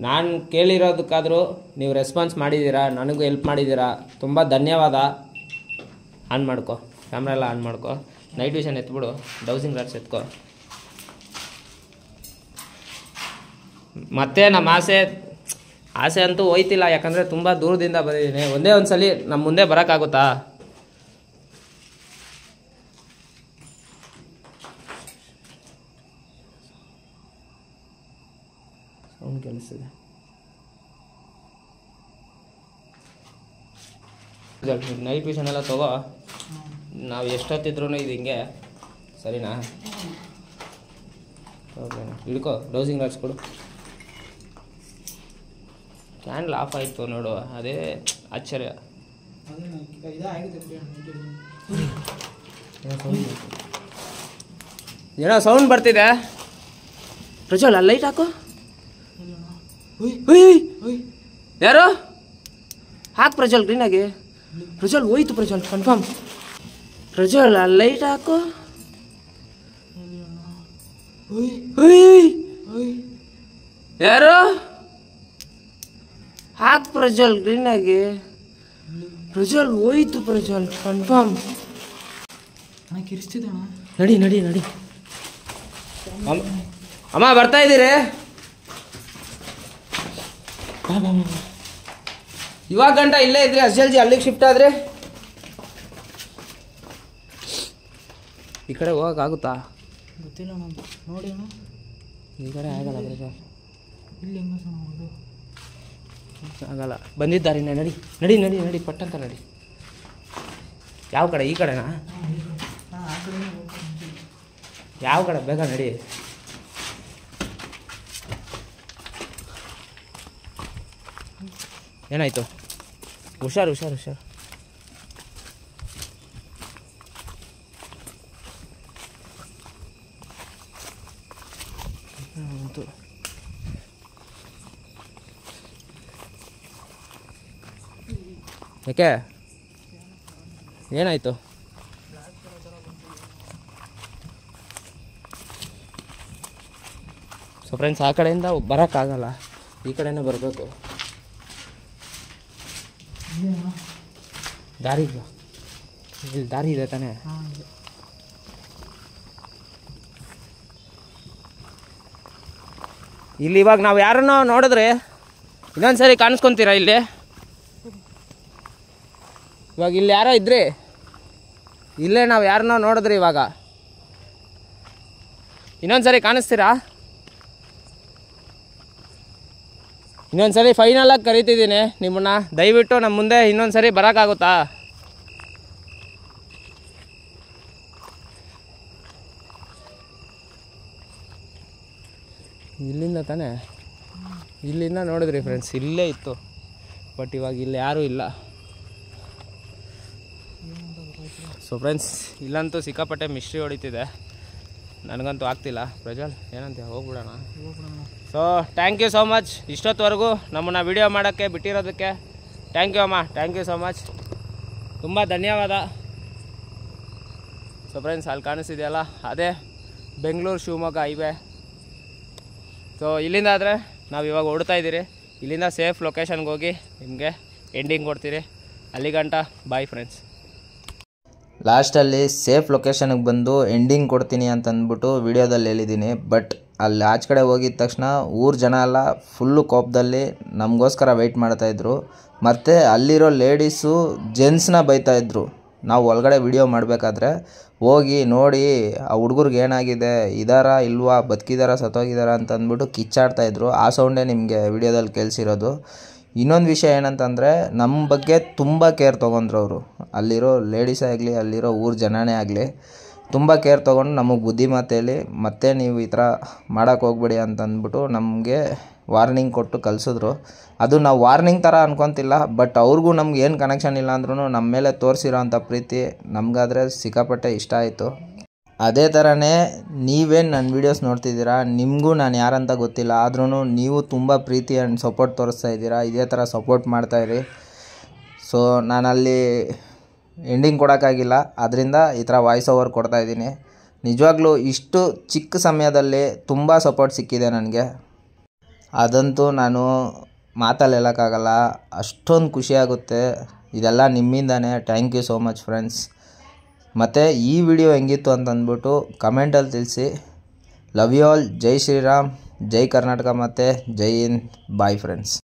ನಾನು ಕೇಳಿರೋದಕ್ಕಾದರೂ ನೀವು ರೆಸ್ಪಾನ್ಸ್ ಮಾಡಿದ್ದೀರಾ, ನನಗೂ ಹೆಲ್ಪ್ ಮಾಡಿದ್ದೀರಾ, ತುಂಬ ಧನ್ಯವಾದ. ಆನ್ ಮಾಡ್ಕೊ, ಕ್ಯಾಮ್ರಾ ಎಲ್ಲ ಆನ್ ಮಾಡ್ಕೊ. ನೈಟ್ ವಿಷನ್ ಎತ್ಬಿಡು, ಡೌಸಿಂಗ್ ರಾಡ್ಸ್ ಎತ್ಕೊ. ಮತ್ತೆ ನಮ್ಮ ಆಸೆ ಅಂತೂ ಹೋಯ್ತಿಲ್ಲ, ಯಾಕಂದರೆ ತುಂಬ ದೂರದಿಂದ ಬಂದಿದ್ದೀನಿ. ಒಂದೇ ಒಂದು ಸಲ ನಮ್ಮ ಮುಂದೆ ಬರೋಕ್ಕಾಗುತ್ತಾ? ಸೌಂಡ್ ಕೇಳಿಸ್ತಿದೆ. ನೈಟ್ ವಿಷನ್ ಎಲ್ಲ ತಗೋ. ನಾವು ಎಷ್ಟೊತ್ತಿದ್ರು ಇದು ಹಿಂಗೆ, ಸರಿನಾ? ಓಕೆ, ಹಿಡ್ಕೊ. ಡೌಸಿಂಗ್ ರಾಡ್ಸ್ ಕೊಡು. ಕ್ಯಾಂಡಲ್ ಆಫ್ ಆಯಿತು ನೋಡು, ಅದೇ ಆಶ್ಚರ್ಯ. ಏನೋ ಸೌಂಡ್ ಬರ್ತಿದೆ. ಪ್ರಜ್ವಲ್ ಅಲ್ಲಿ ಲೈಟ್ ಹಾಕು. ಯಾರು ಹಾಕು ಪ್ರಜ್ವಲ್ ಗ್ರೀನಾಗಿ. ಪ್ರಜ್ವಲ್ ಹೋಯ್ತು, ಪ್ರಜ್ವಲ್ ಕನ್ಫರ್ಮ್. ಪ್ರಜ್ವಲ್ ಅಲ್ಲಿ ಲೈಟ್ ಹಾಕು. ಯಾರು ಹಾಕ್ ಪ್ರಜ್ವಲ್ ಗ್ರೀನಾಗಿ. ಪ್ರಜ್ವಲ್ ಹೋಯ್ತು, ಪ್ರಜ್ವಲ್ ಕನ್ಫರ್ಮ್. ನಡಿ ನಡಿ ನಡಿ. ಅಮ್ಮ ಬರ್ತಾ ಇದ್ದೀರಿ? ಇವಾಗ ಗಂಟ ಇಲ್ಲೇ ಇದ್ರಿ, ಅಷ್ಟು ಜಲ್ದಿ ಅಲ್ಲಿಗೆ ಶಿಫ್ಟ್ ಆದರೆ ಈ ಕಡೆ ಹೋಗೋಕ್ಕಾಗುತ್ತಾ? ಗೊತ್ತಿಲ್ಲ ನೋಡಿ ಅಣ್ಣ. ಈ ಕಡೆ ಆಗಲ್ಲ ಪ್ರಜ್ವಲ್, ಇಲ್ಲಿ ಹೆಂಗ ಆಗಲ್ಲ. ಬಂದಿದ್ದಾರೆ. ನಡಿ ನಡಿ ನಡಿ ನಡಿ ಪಟ್ಟಂತ ನಡಿ. ಯಾವ ಕಡೆ? ಈ ಕಡೆನಾ? ಯಾವ ಕಡೆ? ಬೇಗ ನಡಿ. ಏನಾಯ್ತು? ಹುಷಾರು ಹುಷಾರು ಹುಷಾರು. ಯಾಕೆ ಏನಾಯಿತು? ಸೊ ಫ್ರೆಂಡ್ಸ್, ಆ ಕಡೆಯಿಂದ ಬರೋಕ್ಕಾಗಲ್ಲ, ಈ ಕಡೆನೇ ಬರಬೇಕು. ದಾರಿ ಇಲ್ಲಿ ದಾರಿ ಇದೆ ತಾನೇ? ಇಲ್ಲಿ ಇವಾಗ ನಾವು ಯಾರನ್ನೋ ನೋಡಿದ್ರೆ ಇನ್ನೊಂದು ಸರಿ ಕಾಣಿಸ್ಕೊತೀರಾ ಇಲ್ಲಿ? ಇವಾಗ ಇಲ್ಲಿ ಯಾರೋ ಇದ್ರಿ, ಇಲ್ಲೇ ನಾವು ಯಾರನ್ನೋ ನೋಡಿದ್ರಿ, ಇವಾಗ ಇನ್ನೊಂದು ಸರಿ ಕಾಣಿಸ್ತೀರಾ? ಇನ್ನೊಂದು ಸರಿ ಫೈನಲಾಗಿ ಕರಿತಿದ್ದೀನಿ ನಿಮ್ಮನ್ನ, ದಯವಿಟ್ಟು ನಮ್ಮ ಮುಂದೆ ಇನ್ನೊಂದು ಸರಿ ಬರೋಕ್ಕಾಗುತ್ತಾ? ಇಲ್ಲಿಂದ ತಾನೇ? ಇಲ್ಲಿಂದ ನೋಡಿದ್ರಿ ಫ್ರೆಂಡ್ಸ್, ಇಲ್ಲೇ ಇತ್ತು. ಬಟ್ ಇವಾಗ ಇಲ್ಲಿ ಯಾರೂ ಇಲ್ಲ. ಸೊ ಫ್ರೆಂಡ್ಸ್, ಇಲ್ಲಂತೂ ಸಿಕ್ಕಾಪಟ್ಟೆ ಮಿಸ್ಟ್ರಿ ಹೊಡಿತಿದೆ, ನನಗಂತೂ ಆಗ್ತಿಲ್ಲ. ಪ್ರಜ್ವಲ್ ಏನಂತ ಹೋಗ್ಬಿಡೋಣ? So thank you so much ಇಷ್ಟೊತ್ತವರೆಗೂ ನಮ್ಮನ್ನು ವಿಡಿಯೋ ಮಾಡೋಕ್ಕೆ ಬಿಟ್ಟಿರೋದಕ್ಕೆ. ಥ್ಯಾಂಕ್ ಯು ಅಮ್ಮ, ಥ್ಯಾಂಕ್ ಯು ಸೋ ಮಚ್, ತುಂಬ ಧನ್ಯವಾದ. ಸೊ ಫ್ರೆಂಡ್ಸ್, ಅಲ್ಲಿ ಕಾಣಿಸ್ತಿದೆಯಲ್ಲ, ಅದೇ ಬೆಂಗಳೂರು ಶಿವಮೊಗ್ಗ ಹೈವೇ. ಸೊ ಇಲ್ಲಿಂದ ಆದರೆ ನಾವು ಇವಾಗ ಹೊಡ್ತಾ ಇದ್ದೀರಿ. ಇಲ್ಲಿಂದ ಸೇಫ್ ಲೊಕೇಶನ್ಗೆ ಹೋಗಿ ನಿಮಗೆ ಎಂಡಿಂಗ್ ಕೊಡ್ತೀರಿ. ಅಲ್ಲಿಗಂಟ ಬಾಯ್ ಫ್ರೆಂಡ್ಸ್. ಲಾಸ್ಟಲ್ಲಿ ಸೇಫ್ ಲೊಕೇಶನ್ಗೆ ಬಂದು ಎಂಡಿಂಗ್ ಕೊಡ್ತೀನಿ ಅಂತಂದ್ಬಿಟ್ಟು ವಿಡಿಯೋದಲ್ಲಿ ಹೇಳಿದ್ದೀನಿ. ಬಟ್ ಅಲ್ಲಿ ಆಚೆ ಕಡೆ ಹೋಗಿದ ತಕ್ಷಣ ಊರ ಜನ ಎಲ್ಲ ಫುಲ್ಲು ಕೋಪದಲ್ಲಿ ನಮಗೋಸ್ಕರ ವೆಯ್ಟ್ ಮಾಡ್ತಾಯಿದ್ರು. ಮತ್ತು ಅಲ್ಲಿರೋ ಲೇಡೀಸು ಜೆಂಟ್ಸ್ನ ಬೈತಾಯಿದ್ರು. ನಾವು ಒಳಗಡೆ ವಿಡಿಯೋ ಮಾಡಬೇಕಾದ್ರೆ ಹೋಗಿ ನೋಡಿ ಆ ಹುಡುಗರಿಗೆ ಏನಾಗಿದೆ, ಇದಾರಾ ಇಲ್ವಾ, ಬದುಕಿದಾರ ಸತ್ತೋಗಿದಾರ ಅಂತಂದ್ಬಿಟ್ಟು ಕಿಚ್ಚಾಡ್ತಾಯಿದ್ರು. ಆ ಸೌಂಡೇ ನಿಮಗೆ ವಿಡಿಯೋದಲ್ಲಿ ಕೇಳಿಸಿರೋದು. ಇನ್ನೊಂದು ವಿಷಯ ಏನಂತಂದರೆ, ನಮ್ಮ ಬಗ್ಗೆ ತುಂಬ ಕೇರ್ ತೊಗೊಂಡ್ರು ಅವರು. ಅಲ್ಲಿರೋ ಲೇಡೀಸೇ ಆಗಲಿ, ಅಲ್ಲಿರೋ ಊರ ಜನನೇ ಆಗಲಿ, ತುಂಬ ಕೇರ್ ತೊಗೊಂಡು ನಮಗೆ ಬುದ್ಧಿಮಾತು ಹೇಳಿ, ಮತ್ತೆ ನೀವು ಈ ಥರ ಮಾಡೋಕ್ಕೆ ಹೋಗ್ಬೇಡಿ ಅಂತಂದ್ಬಿಟ್ಟು ನಮಗೆ ವಾರ್ನಿಂಗ್ ಕೊಟ್ಟು ಕಳಿಸಿದ್ರು. ಅದು ನಾವು ವಾರ್ನಿಂಗ್ ಥರ ಅನ್ಕೊತಿಲ್ಲ, ಬಟ್ ಅವ್ರಿಗೂ ನಮ್ಗೆ ಏನು ಕನೆಕ್ಷನ್ ಇಲ್ಲ ಅಂದ್ರೂ ನಮ್ಮ ಮೇಲೆ ತೋರಿಸಿರೋ ಅಂಥ ಪ್ರೀತಿ ನಮಗಾದರೆ ಸಿಕ್ಕಾಪಟ್ಟೆ ಇಷ್ಟ ಆಯಿತು. ಅದೇ ಥರನೇ ನೀವೇನು ನನ್ನ ವೀಡಿಯೋಸ್ ನೋಡ್ತಿದ್ದೀರಾ, ನಿಮಗೂ ನಾನು ಯಾರಂತ ಗೊತ್ತಿಲ್ಲ, ಆದ್ರೂ ನೀವು ತುಂಬ ಪ್ರೀತಿ ಆ್ಯಂಡ್ ಸಪೋರ್ಟ್ ತೋರಿಸ್ತಾ ಇದ್ದೀರಾ. ಇದೇ ಥರ ಸಪೋರ್ಟ್ ಮಾಡ್ತಾಯಿರಿ. ಸೊ ನಾನಲ್ಲಿ ಎಂಡಿಂಗ್ ಕೊಡೋಕ್ಕಾಗಿಲ್ಲ, ಅದರಿಂದ ಈ ಥರ ವಾಯ್ಸ್ ಓವರ್ ಕೊಡ್ತಾಯಿದ್ದೀನಿ. ನಿಜವಾಗ್ಲೂ ಇಷ್ಟು ಚಿಕ್ಕ ಸಮಯದಲ್ಲಿ ತುಂಬ ಸಪೋರ್ಟ್ ಸಿಕ್ಕಿದೆ ನನಗೆ, ಅದಂತೂ ನಾನು ಮಾತಲ್ಲಿ ಹೇಳೋಕ್ಕಾಗಲ್ಲ. ಅಷ್ಟೊಂದು ಖುಷಿಯಾಗುತ್ತೆ. ಇದೆಲ್ಲ ನಿಮ್ಮಿಂದಾನೆ. Thank you so much friends. ಮತ್ತು ಈ ವಿಡಿಯೋ ಹೆಂಗಿತ್ತು ಅಂತಂದ್ಬಿಟ್ಟು ಕಮೆಂಟಲ್ಲಿ ತಿಳಿಸಿ. Love you all. ಜೈ ಶ್ರೀರಾಮ್, ಜೈ ಕರ್ನಾಟಕ ಮತ್ತು ಜೈ ಹಿಂದ್. Bye friends.